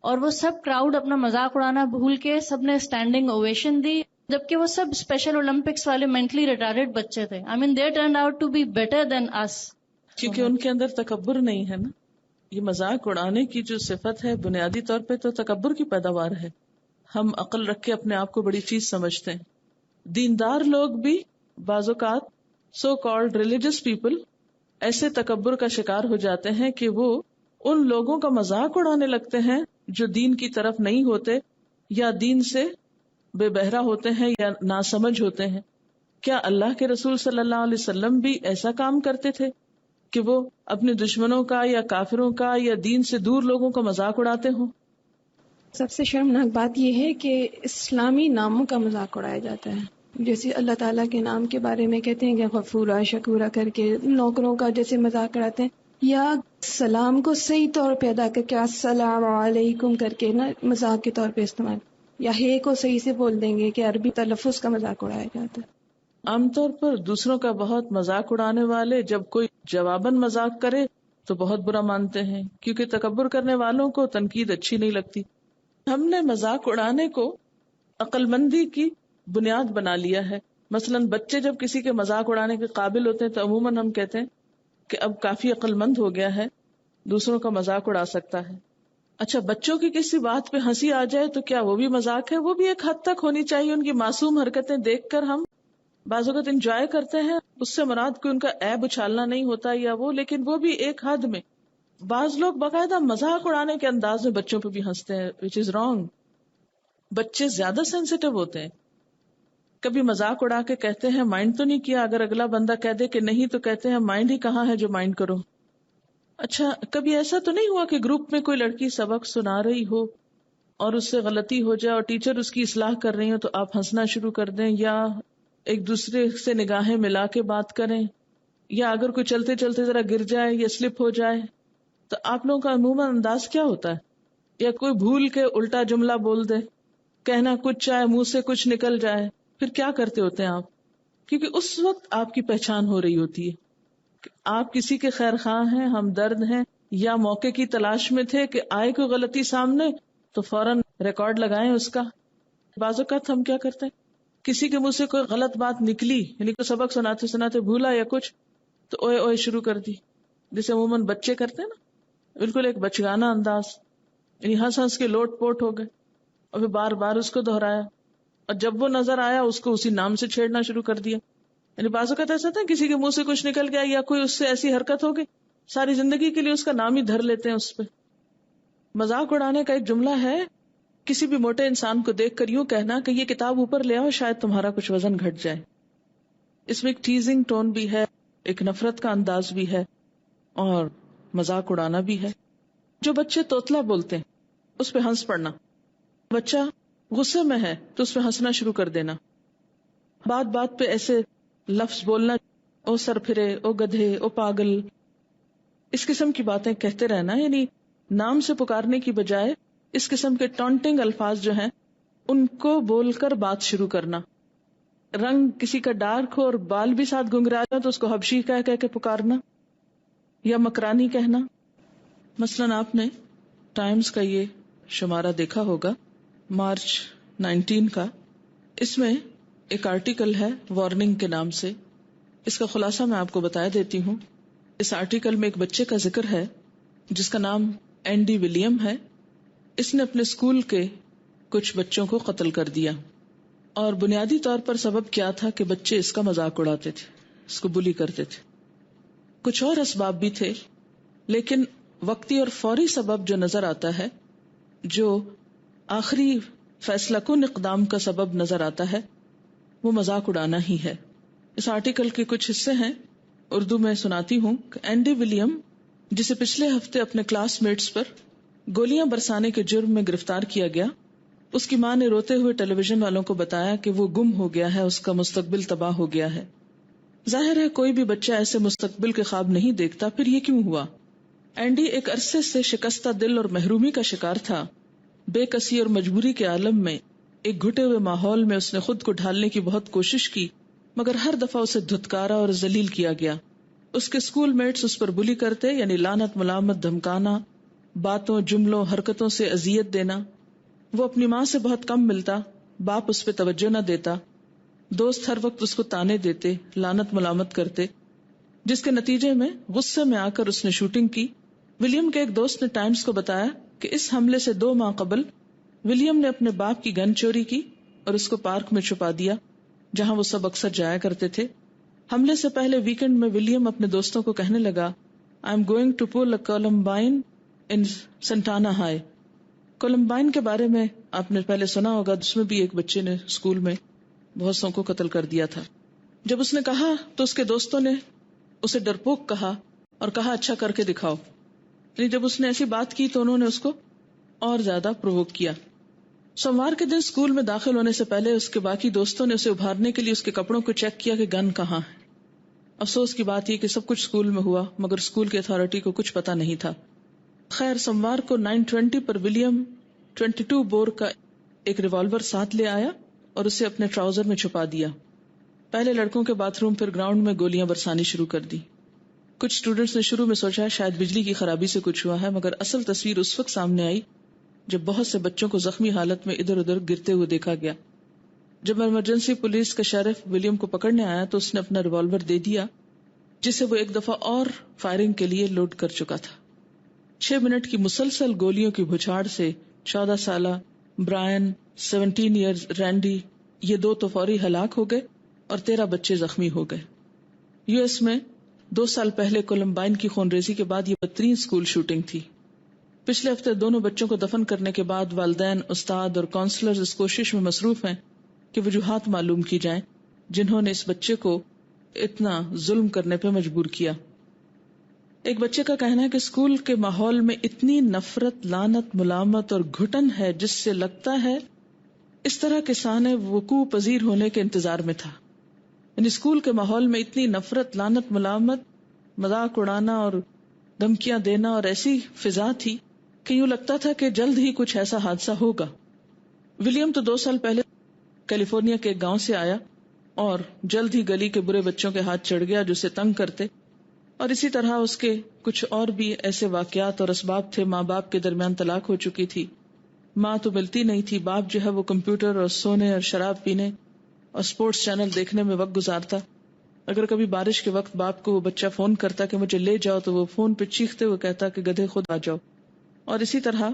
اور وہ سب کراؤڈ اپنا مذاق اڑانا بھول کے سب نے اسٹینڈنگ اویشن دی، جبکہ وہ سب اسپیشل اولمپکس والے مینٹلی ریٹارڈ بچے تھے. I mean they turned out to be better than us, کیونکہ ان کے اندر تکبر نہیں ہے نا. یہ مذاق اڑانے کی جو صفت ہے بنیادی طور پہ تو تکبر کی پیداوار ہے. ہم عقل رکھ کے اپنے آپ کو بڑی چیز سمجھتے ہیں. دیندار لوگ بھی بعض اوقات سو کالڈ ریلیجس پیپل ایسے تکبر کا شکار ہو جاتے ہیں کہ وہ ان لوگوں کا مذاق اڑانے لگتے ہیں جو دین کی طرف نہیں ہوتے یا دین سے بے بہرا ہوتے ہیں یا ناسمجھ ہوتے ہیں. کیا اللہ کے رسول صلی اللہ علیہ وسلم بھی ایسا کام کرتے تھے کہ وہ اپنے دشمنوں کا یا کافروں کا یا دین سے دور لوگوں کا مذاق اڑاتے ہوں؟ سب سے شرمناک بات یہ ہے کہ اسلامی ناموں کا مذاق اڑایا جاتا ہے. جیسے اللہ تعالیٰ کے نام کے بارے میں کہتے ہیں کہ غفورا شکورا کر کے نوکروں کا جیسے مذاق اڑاتے ہیں، یا سلام کو صحیح طور پہ ادا کر کے السلام علیکم کر کے نا مذاق کے طور پہ استعمال، یا ہے کو صحیح سے بول دیں گے کہ عربی تلفظ کا مذاق اڑایا جاتا ہے. عام طور پر دوسروں کا بہت مذاق اڑانے والے جب کوئی جواباً مذاق کرے تو بہت برا مانتے ہیں، کیونکہ تکبر کرنے والوں کو تنقید اچھی نہیں لگتی. ہم نے مذاق اڑانے کو عقل مندی کی بنیاد بنا لیا ہے. مثلاً بچے جب کسی کے مذاق اڑانے کے قابل ہوتے ہیں تو عموماً ہم کہتے ہیں کہ اب کافی عقل مند ہو گیا ہے، دوسروں کا مذاق اڑا سکتا ہے. اچھا، بچوں کی کسی بات پہ ہنسی آ جائے تو کیا وہ بھی مذاق ہے؟ وہ بھی ایک حد تک ہونی چاہیے. ان کی معصوم حرکتیں دیکھ کر ہم بعض اوقات انجوائے کرتے ہیں، اس سے مراد کوئی ان کا عیب اچھالنا نہیں ہوتا یا وہ، لیکن وہ بھی ایک حد میں. بعض لوگ باقاعدہ مذاق اڑانے کے انداز میں بچوں پہ بھی ہنستے ہیں، which is wrong. بچے زیادہ سینسیٹیو ہوتے ہیں. کبھی مذاق اڑا کے کہتے ہیں مائنڈ تو نہیں کیا، اگر اگلا بندہ کہہ دے کہ نہیں تو کہتے ہیں مائنڈ ہی کہاں ہے جو مائنڈ کرو. اچھا، کبھی ایسا تو نہیں ہوا کہ گروپ میں کوئی لڑکی سبق سنا رہی ہو اور اس سے غلطی ہو جائے اور ٹیچر اس کی اصلاح کر رہی ہو تو آپ ہنسنا شروع کر دیں یا ایک دوسرے سے نگاہیں ملا کے بات کریں، یا اگر کوئی چلتے چلتے ذرا گر جائے یا سلپ ہو جائے تو آپ لوگوں کا عموماً انداز کیا ہوتا ہے؟ یا کوئی بھول کے الٹا جملہ بول دے، کہنا کچھ چاہے منہ سے کچھ نکل جائے، پھر کیا کرتے ہوتے ہیں آپ؟ کیونکہ اس وقت آپ کی پہچان ہو رہی ہوتی ہے کہ آپ کسی کے خیر خواہ ہیں، ہمدرد ہیں، یا موقع کی تلاش میں تھے کہ آئے کوئی غلطی سامنے تو فوراً ریکارڈ لگائیں اس کا. بعض اوقات ہم کیا کرتے ہیں، کسی کے منہ سے کوئی غلط بات نکلی، یعنی کوئی سبق سناتے سناتے بھولا یا کچھ، تو اوئے اوئے شروع کر دی، جسے عموماً بچے کرتے ہیں نا، بالکل ایک بچگانہ انداز، یعنی ہنس ہنس کے لوٹ پوٹ ہو گئے، اور پھر بار بار اس کو دہرایا، اور جب وہ نظر آیا اس کو اسی نام سے چھیڑنا شروع کر دیا. یعنی بعض اوقات ایسا تھا کسی کے منہ سے کچھ نکل گیا یا کوئی اس سے ایسی حرکت ہو گئی، ساری زندگی کے لیے اس کا نام ہی دھر لیتے ہیں اس پہ. مذاق اڑانے کا ایک جملہ ہے، کسی بھی موٹے انسان کو دیکھ کر یوں کہنا کہ یہ کتاب اوپر لے آؤ شاید تمہارا کچھ وزن گھٹ جائے. اس میں ایک ٹیزنگ ٹون بھی ہے، ایک نفرت کا انداز بھی ہے اور مذاق اڑانا بھی ہے. جو بچے توتلا بولتے ہیں اس پہ ہنس پڑنا، بچہ غصے میں ہے تو اس پہ ہنسنا شروع کر دینا، بات بات پہ ایسے لفظ بولنا، او سر پھرے، او گدھے، او پاگل، اس قسم کی باتیں کہتے رہنا. یعنی نام سے پکارنے کی بجائے اس قسم کے ٹانٹنگ الفاظ جو ہیں ان کو بول کر بات شروع کرنا. رنگ کسی کا ڈارک ہو اور بال بھی ساتھ گنگرا جائے تو اس کو حبشی کہہ کے پکارنا یا مکرانی کہنا. مثلاً آپ نے ٹائمز کا یہ شمارہ دیکھا ہوگا مارچ 19 کا، اس میں ایک آرٹیکل ہے وارننگ کے نام سے. اس کا خلاصہ میں آپ کو بتا دیتی ہوں. اس آرٹیکل میں ایک بچے کا ذکر ہے جس کا نام اینڈی ولیم ہے. اس نے اپنے اسکول کے کچھ بچوں کو قتل کر دیا، اور بنیادی طور پر سبب کیا تھا کہ بچے اس کا مذاق اڑاتے تھے، اس کو بلی کرتے تھے. کچھ اور اسباب بھی تھے، لیکن وقتی اور فوری سبب جو نظر آتا ہے، جو آخری فیصلہ کن اقدام کا سبب نظر آتا ہے، وہ مذاق اڑانا ہی ہے. اس آرٹیکل کے کچھ حصے ہیں، اردو میں سناتی ہوں. اینڈی ولیم، جسے پچھلے ہفتے اپنے کلاس میٹس پر گولیاں برسانے کے جرم میں گرفتار کیا گیا، اس کی ماں نے روتے ہوئے ٹیلی ویژن والوں کو بتایا کہ وہ گم ہو گیا ہے، اس کا مستقبل تباہ ہو گیا ہے. ظاہر ہے کوئی بھی بچہ ایسے مستقبل کے خواب نہیں دیکھتا، پھر یہ کیوں ہوا؟ اینڈی ایک عرصے سے شکستہ دل اور محرومی کا شکار تھا. بے کسی اور مجبوری کے عالم میں ایک گھٹے ہوئے ماحول میں اس نے خود کو ڈھالنے کی بہت کوشش کی، مگر ہر دفعہ اسے دھتکارا اور ذلیل کیا گیا. اس کے اسکول میٹس اس پر بلی کرتے، یعنی لعنت، ملامت، دھمکانا، باتوں، جملوں، حرکتوں سے اذیت دینا. وہ اپنی ماں سے بہت کم ملتا، باپ اس پہ توجہ نہ دیتا، دوست ہر وقت اس کو تانے دیتے، لعنت ملامت کرتے، جس کے نتیجے میں غصے میں آ کر اس نے شوٹنگ کی. ولیم کے ایک دوست نے ٹائمز کو بتایا کہ اس حملے سے 2 ماہ قبل ولیم نے اپنے باپ کی گن چوری کی اور اس کو پارک میں چھپا دیا جہاں وہ سب اکثر جایا کرتے تھے. حملے سے پہلے ویکنڈ میں ولیم اپنے دوستوں کو کہنے لگا، I am going to pull a Columbine in Santana High. کولمبائن کے بارے میں آپ نے پہلے سنا ہوگا، اس میں بھی ایک بچے نے اسکول میں بہت سو کو قتل کر دیا تھا. جب اس نے کہا تو اس کے دوستوں نے اسے ڈرپوک کہا اور کہا اچھا کر کے دکھاؤ. یعنی جب اس نے ایسی بات کی تو انہوں نے اس کو اور زیادہ پرووک کیا. سوموار کے دن اسکول میں داخل ہونے سے پہلے اس کے باقی دوستوں نے اسے ابھارنے کے لیے اس کے کپڑوں کو چیک کیا کہ گن کہاں ہے. افسوس کی بات یہ کہ سب کچھ اسکول میں ہوا مگر اسکول کی اتھارٹی کو کچھ پتا نہیں تھا. خیر سوموار کو 9:20 پر ولیم 22 بور کا ایک ریوالور ساتھ لے آیا اور اسے اپنے ٹراؤزر میں چھپا دیا. پہلے لڑکوں کے باتھ روم، پھر گراؤنڈ میں گولیاں برسانی شروع کر دی. کچھ اسٹوڈنٹس نے شروع میں سوچا شاید بجلی کی خرابی سے کچھ ہوا ہے، مگر اصل تصویر اس وقت سامنے آئی جب بہت سے بچوں کو زخمی حالت میں ادھر ادھر گرتے ہوئے دیکھا گیا. جب ایمرجنسی پولیس کا شیرف ولیم کو پکڑنے آیا تو اس نے اپنا ریوالور دے دیا جسے وہ ایک دفعہ اور فائرنگ کے لیے لوڈ کر چکا تھا. 6 منٹ کی مسلسل گولیوں کی بھوچھاڑ سے 14 سالہ برائن، 17 ایئرز رینڈی، یہ 2 تو فوری ہلاک ہو گئے اور 13 بچے زخمی ہو گئے. US میں 2 سال پہلے کولمبائن کی خونریزی کے بعد یہ بدترین اسکول شوٹنگ تھی. پچھلے ہفتے دونوں بچوں کو دفن کرنے کے بعد والدین، استاد اور کونسلرز اس کوشش میں مصروف ہیں کہ وجوہات معلوم کی جائیں جنہوں نے اس بچے کو اتنا ظلم کرنے پہ مجبور کیا. ایک بچے کا کہنا ہے کہ اسکول کے ماحول میں اتنی نفرت، لعنت، ملامت اور گھٹن ہے جس سے لگتا ہے اس طرح کے سانے وقوع پذیر ہونے کے انتظار میں تھا. یعنی اسکول کے ماحول میں اتنی نفرت، لعنت، ملامت، مذاق اڑانا اور دھمکیاں دینا اور ایسی فضا تھی کہ یوں لگتا تھا کہ جلد ہی کچھ ایسا حادثہ ہوگا. ولیم تو 2 سال پہلے کیلیفورنیا کے ایک گاؤں سے آیا اور جلد ہی گلی کے برے بچوں کے ہاتھ چڑھ گیا جو اسے تنگ کرتے، اور اسی طرح اس کے کچھ اور بھی ایسے واقعات اور اسباب تھے. ماں باپ کے درمیان طلاق ہو چکی تھی، ماں تو ملتی نہیں تھی، باپ جو ہے وہ کمپیوٹر اور سونے اور شراب پینے اور سپورٹس چینل دیکھنے میں وقت گزارتا. اگر کبھی بارش کے وقت باپ کو وہ بچہ فون کرتا کہ مجھے لے جاؤ تو وہ فون پہ چیختے ہوئے کہتا کہ گدھے خود آ جاؤ. اور اسی طرح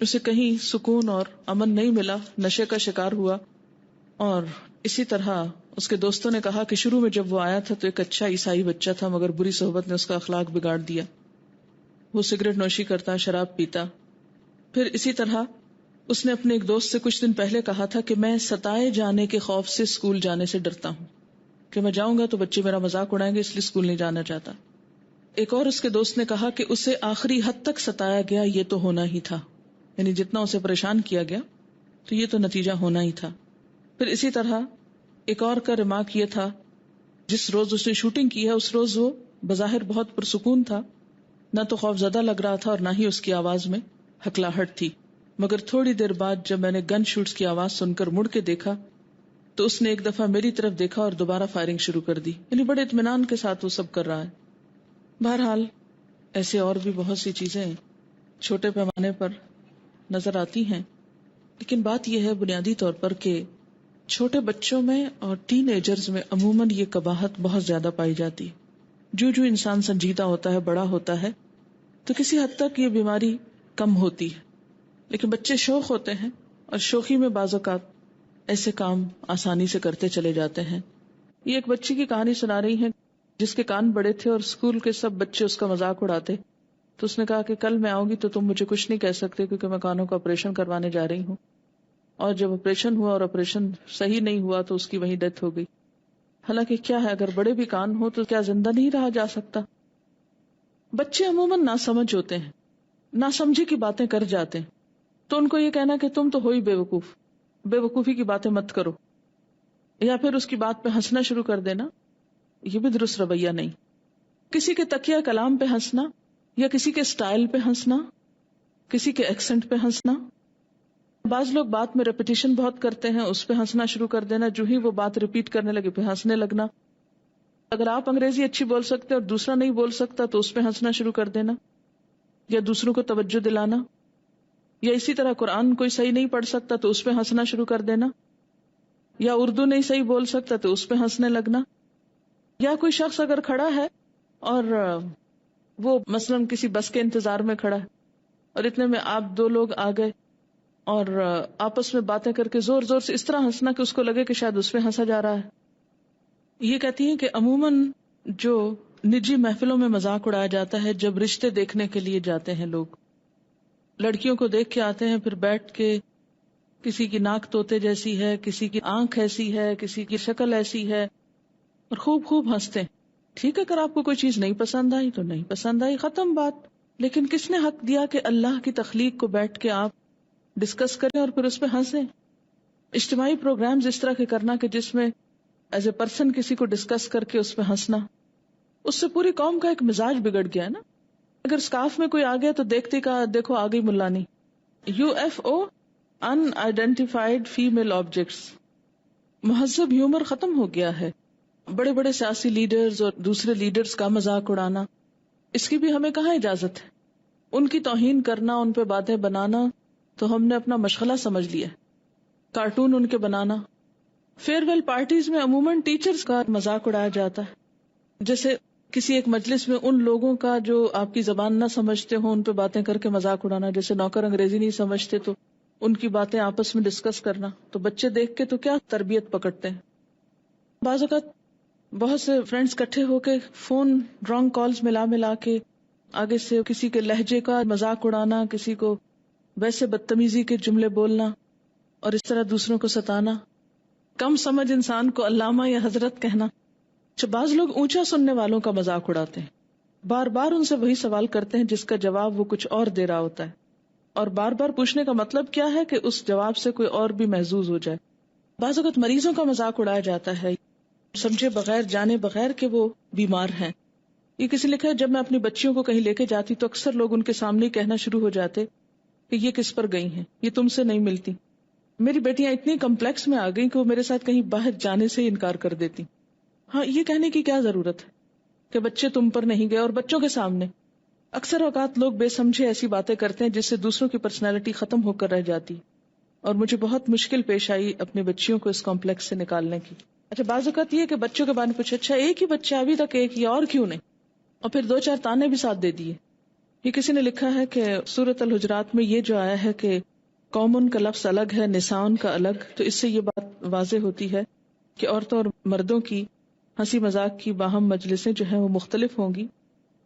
اسے کہیں سکون اور امن نہیں ملا، نشے کا شکار ہوا. اور اسی طرح اس کے دوستوں نے کہا کہ شروع میں جب وہ آیا تھا تو ایک اچھا عیسائی بچہ تھا، مگر بری صحبت نے اس کا اخلاق بگاڑ دیا. وہ سگریٹ نوشی کرتا، شراب پیتا. پھر اسی طرح اس نے اپنے ایک دوست سے کچھ دن پہلے کہا تھا کہ میں ستائے جانے کے خوف سے اسکول جانے سے ڈرتا ہوں، کہ میں جاؤں گا تو بچے میرا مذاق اڑائیں گے، اس لیے اسکول نہیں جانا چاہتا. ایک اور اس کے دوست نے کہا کہ اسے آخری حد تک ستایا گیا، یہ تو ہونا ہی تھا، یعنی جتنا اسے پریشان کیا گیا تو یہ تو نتیجہ ہونا ہی تھا. پھر اسی طرح ایک اور کا ریمارک یہ تھا، جس روز اس نے شوٹنگ کی ہے اس روز وہ بظاہر بہت پرسکون تھا، نہ تو خوف زدہ لگ رہا تھا اور نہ ہی اس کی آواز میں ہکلاہٹ تھی. مگر تھوڑی دیر بعد جب میں نے گن شوٹس کی آواز سن کر مڑ کے دیکھا تو اس نے ایک دفعہ میری طرف دیکھا اور دوبارہ فائرنگ شروع کر دی. یعنی بڑے اطمینان کے ساتھ وہ سب کر رہا ہے. بہرحال ایسے اور بھی بہت سی چیزیں چھوٹے پیمانے پر نظر آتی ہیں، لیکن بات یہ ہے بنیادی طور پر کہ چھوٹے بچوں میں اور ٹین ایجرز میں عموماً یہ قباحت بہت زیادہ پائی جاتی. جو انسان سنجیدہ ہوتا ہے، بڑا ہوتا ہے، تو کسی حد تک یہ بیماری کم ہوتی ہے. لیکن بچے شوخ ہوتے ہیں اور شوخی میں بعض اوقات ایسے کام آسانی سے کرتے چلے جاتے ہیں. یہ ایک بچی کی کہانی سنا رہی ہیں جس کے کان بڑے تھے اور اسکول کے سب بچے اس کا مذاق اڑاتے. تو اس نے کہا کہ کل میں آؤں گی تو تم مجھے کچھ نہیں کہہ سکتے کیونکہ میں کانوں کا آپریشن کروانے جا رہی ہوں. اور جب آپریشن ہوا اور آپریشن صحیح نہیں ہوا تو اس کی وہیں ڈیتھ ہو گئی. حالانکہ کیا ہے، اگر بڑے بھی کان ہو تو کیا زندہ نہیں رہا جا سکتا؟ بچے عموماً ناسمجھ ہوتے ہیں، ناسمجھی کی باتیں کر جاتے ہیں، تو ان کو یہ کہنا کہ تم تو ہو ہی بے وقوف، بے وقوفی کی باتیں مت کرو، یا پھر اس کی بات پہ ہنسنا شروع کر دینا، یہ بھی درست رویہ نہیں. کسی کے تکیہ کلام پہ ہنسنا یا کسی کے سٹائل پہ ہنسنا، کسی کے ایکسنٹ پہ ہنسنا. بعض لوگ بات میں ریپیٹیشن بہت کرتے ہیں، اس پہ ہنسنا شروع کر دینا، جو ہی وہ بات ریپیٹ کرنے لگے پہ ہنسنے لگنا. اگر آپ انگریزی اچھی بول سکتے اور دوسرا نہیں بول سکتا تو اس پہ ہنسنا شروع کر دینا، یا دوسروں کو توجہ دلانا. یا اسی طرح قرآن کوئی صحیح نہیں پڑھ سکتا تو اس پہ ہنسنا شروع کر دینا، یا اردو نہیں صحیح بول سکتا تو اس پہ ہنسنے لگنا. یا کوئی شخص اگر کھڑا ہے اور وہ مثلاً کسی بس کے انتظار میں کھڑا ہے اور اتنے میں آپ 2 لوگ آ گئے اور آپس میں باتیں کر کے زور زور سے اس طرح ہنسنا کہ اس کو لگے کہ شاید اس پہ ہنسا جا رہا ہے. یہ کہتی ہیں کہ عموماً جو نجی محفلوں میں مذاق اڑایا جاتا ہے، جب رشتے دیکھنے کے لیے جاتے ہیں لوگ، لڑکیوں کو دیکھ کے آتے ہیں، پھر بیٹھ کے کسی کی ناک طوطے جیسی ہے، کسی کی آنکھ ایسی ہے، کسی کی شکل ایسی ہے، اور خوب ہنستے ہیں. ٹھیک ہے، اگر آپ کو کوئی چیز نہیں پسند آئی تو نہیں پسند آئی، ختم بات. لیکن کس نے حق دیا کہ اللہ کی تخلیق کو بیٹھ کے آپ ڈسکس کریں اور پھر اس پہ ہنسیں؟ اجتماعی پروگرامز اس طرح کے کرنا کہ جس میں ایز اے پرسن کسی کو ڈسکس کر کے اس پہ ہنسنا، اس سے پوری قوم کا ایک مزاج بگڑ گیا نا. اگر اسکاف میں کوئی آ گیا تو دیکھتے کا دیکھو آ گئی ملانی. UFO ان آئیڈینٹیفائڈ فیمیل آبجیکٹس. مہذب ہیومر ختم ہو گیا ہے. بڑے بڑے سیاسی لیڈرز اور دوسرے لیڈرز کا مذاق اڑانا، اس کی بھی ہمیں کہاں اجازت ہے؟ ان کی توہین کرنا، ان پہ باتیں بنانا تو ہم نے اپنا مشغلہ سمجھ لیا. کارٹون ان کے بنانا. فیئر ویل پارٹیز میں عموماً ٹیچرز کا مذاق اڑایا جاتا ہے. جیسے کسی ایک مجلس میں ان لوگوں کا جو آپ کی زبان نہ سمجھتے ہوں ان پہ باتیں کر کے مذاق اڑانا. جیسے نوکر انگریزی نہیں سمجھتے تو ان کی باتیں آپس میں ڈسکس کرنا. تو بچے دیکھ کے تو کیا تربیت پکڑتے ہیں. بعض اوقات بہت سے فرینڈز اکٹھے ہو کے فون رانگ کالز ملا کے آگے سے کسی کے لہجے کا مذاق اڑانا، کسی کو ویسے بدتمیزی کے جملے بولنا اور اس طرح دوسروں کو ستانا. کم سمجھ انسان کو علامہ یا حضرت کہنا. بعض لوگ اونچا سننے والوں کا مذاق اڑاتے ہیں. بار بار ان سے وہی سوال کرتے ہیں جس کا جواب وہ کچھ اور دے رہا ہوتا ہے، اور بار بار پوچھنے کا مطلب کیا ہے کہ اس جواب سے کوئی اور بھی محظوظ ہو جائے. بعض اوقات مریضوں کا مذاق اڑایا جاتا ہے سمجھے بغیر جانے بغیر کہ وہ بیمار ہیں. یہ کسی لکھا ہے جب میں اپنی بچیوں کو کہیں لے کے جاتی تو اکثر لوگ ان کے سامنے کہنا شروع ہو جاتے کہ یہ کس پر گئی ہیں، یہ تم سے نہیں ملتی. میری بیٹیاں اتنی کمپلیکس میں آ گئی کہ وہ میرے ساتھ کہیں باہر جانے سے انکار کر دیتی. ہاں، یہ کہنے کی کیا ضرورت ہے کہ بچے تم پر نہیں گئے، اور بچوں کے سامنے اکثر اوقات لوگ بے سمجھے ایسی باتیں کرتے ہیں جس سے دوسروں کی پرسنالٹی ختم ہو کر رہ جاتی. اور مجھے بہت مشکل پیش آئی اپنے بچیوں کو اس کمپلیکس سے نکالنے کی. اچھا، بعض اوقات یہ کہ بچوں کے بارے میں پوچھے، اچھا ایک ہی بچہ ابھی تک ایک، یا اور کیوں نہیں، اور پھر 2-4 تانے بھی ساتھ دے دیے. یہ کسی نے لکھا ہے کہ سورۃ الحجرات میں یہ جو آیا ہے کہ قومن کا لفظ الگ ہے، نساؤن کا الگ، تو اس سے یہ بات واضح ہوتی ہے کہ عورتوں اور مردوں کی ہنسی مذاق کی باہم مجلسیں جو ہیں وہ مختلف ہوں گی.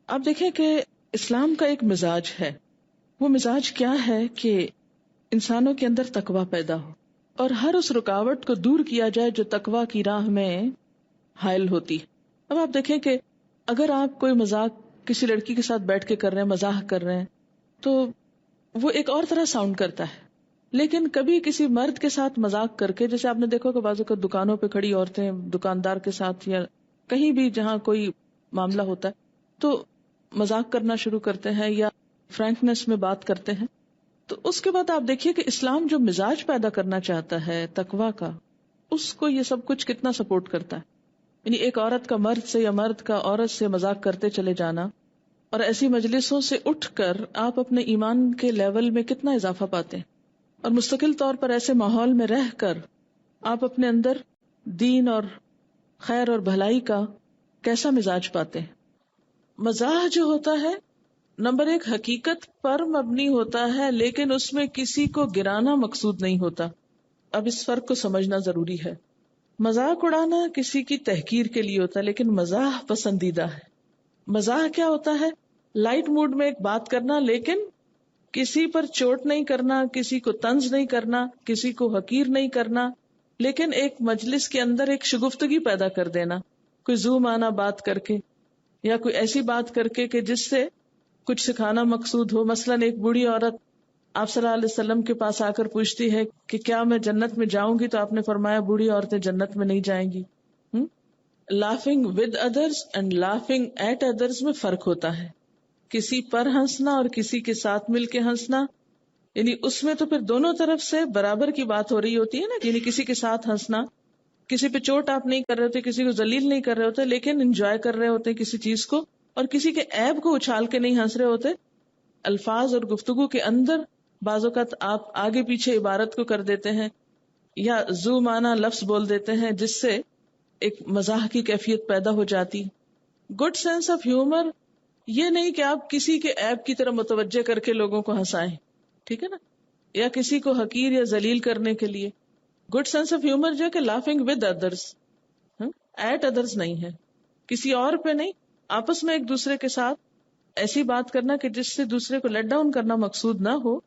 آپ دیکھیں کہ اسلام کا ایک مزاج ہے. وہ مزاج کیا ہے کہ انسانوں کے اندر تقویٰ پیدا ہو اور ہر اس رکاوٹ کو دور کیا جائے جو تقویٰ کی راہ میں حائل ہوتی. اب آپ دیکھیں کہ اگر آپ کوئی مذاق کسی لڑکی کے ساتھ بیٹھ کے کر رہے ہیں، مزاح کر رہے ہیں، تو وہ ایک اور طرح ساؤنڈ کرتا ہے. لیکن کبھی کسی مرد کے ساتھ مذاق کر کے، جیسے آپ نے دیکھا کہ بعض اوقات دکانوں پہ کھڑی عورتیں دکاندار کے ساتھ یا کہیں بھی جہاں کوئی معاملہ ہوتا ہے تو مذاق کرنا شروع کرتے ہیں یا فرینکنس میں بات کرتے ہیں، تو اس کے بعد آپ دیکھیے کہ اسلام جو مزاج پیدا کرنا چاہتا ہے تقویٰ کا، اس کو یہ سب کچھ کتنا سپورٹ کرتا ہے. یعنی ایک عورت کا مرد سے یا مرد کا عورت سے مذاق کرتے چلے جانا، اور ایسی مجلسوں سے اٹھ کر آپ اپنے ایمان کے لیول میں کتنا اضافہ پاتے ہیں، اور مستقل طور پر ایسے ماحول میں رہ کر آپ اپنے اندر دین اور خیر اور بھلائی کا کیسا مزاج پاتے ہیں. مزاح جو ہوتا ہے نمبر 1 حقیقت پر مبنی ہوتا ہے، لیکن اس میں کسی کو گرانا مقصود نہیں ہوتا. اب اس فرق کو سمجھنا ضروری ہے. مذاق اڑانا کسی کی تحقیر کے لیے ہوتا ہے، لیکن مزاح پسندیدہ ہے. مزاح کیا ہوتا ہے؟ لائٹ موڈ میں ایک بات کرنا، لیکن کسی پر چوٹ نہیں کرنا، کسی کو طنز نہیں کرنا، کسی کو حقیر نہیں کرنا، لیکن ایک مجلس کے اندر ایک شگفتگی پیدا کر دینا، کوئی زو معنی بات کر کے یا کوئی ایسی بات کر کے کہ جس سے کچھ سکھانا مقصود ہو. مثلاً ایک بوڑھی عورت آپ صلی اللہ علیہ وسلم کے پاس آ کر پوچھتی ہے کہ کیا میں جنت میں جاؤں گی؟ تو آپ نے فرمایا بوڑھی عورتیں جنت میں نہیں جائیں گی. Laughing with others and laughing at others میں فرق ہوتا ہے. کسی پر ہنسنا اور کسی کے ساتھ مل کے ہنسنا، یعنی اس میں تو پھر دونوں طرف سے برابر کی بات ہو رہی ہوتی ہے نا. یعنی کسی کے ساتھ ہنسنا، کسی پہ چوٹ آپ نہیں کر رہے ہوتے، کسی کو ذلیل نہیں کر رہے ہوتے، لیکن انجوائے کر رہے ہوتے کسی چیز کو، اور کسی کے عیب کو اچھال کے نہیں ہنس رہے ہوتے. الفاظ اور گفتگو کے اندر بعض اوقات آپ آگے پیچھے عبارت کو کر دیتے ہیں یا زو معنی لفظ بول دیتے ہیں جس سے ایک مزاح کی کیفیت پیدا ہو جاتی. گڈ سینس آف ہیومر یہ نہیں کہ آپ کسی کے عیب کی طرح متوجہ کر کے لوگوں کو ہنسائیں، ٹھیک ہے نا، یا کسی کو حقیر یا ذلیل کرنے کے لیے. گڈ سینس آف ہیومر جو ہے کہ لافنگ ود ادرس، ایٹ ادرس نہیں ہے، کسی اور پہ نہیں، آپس میں ایک دوسرے کے ساتھ ایسی بات کرنا کہ جس سے دوسرے کو لیٹ ڈاؤن کرنا مقصود نہ ہو،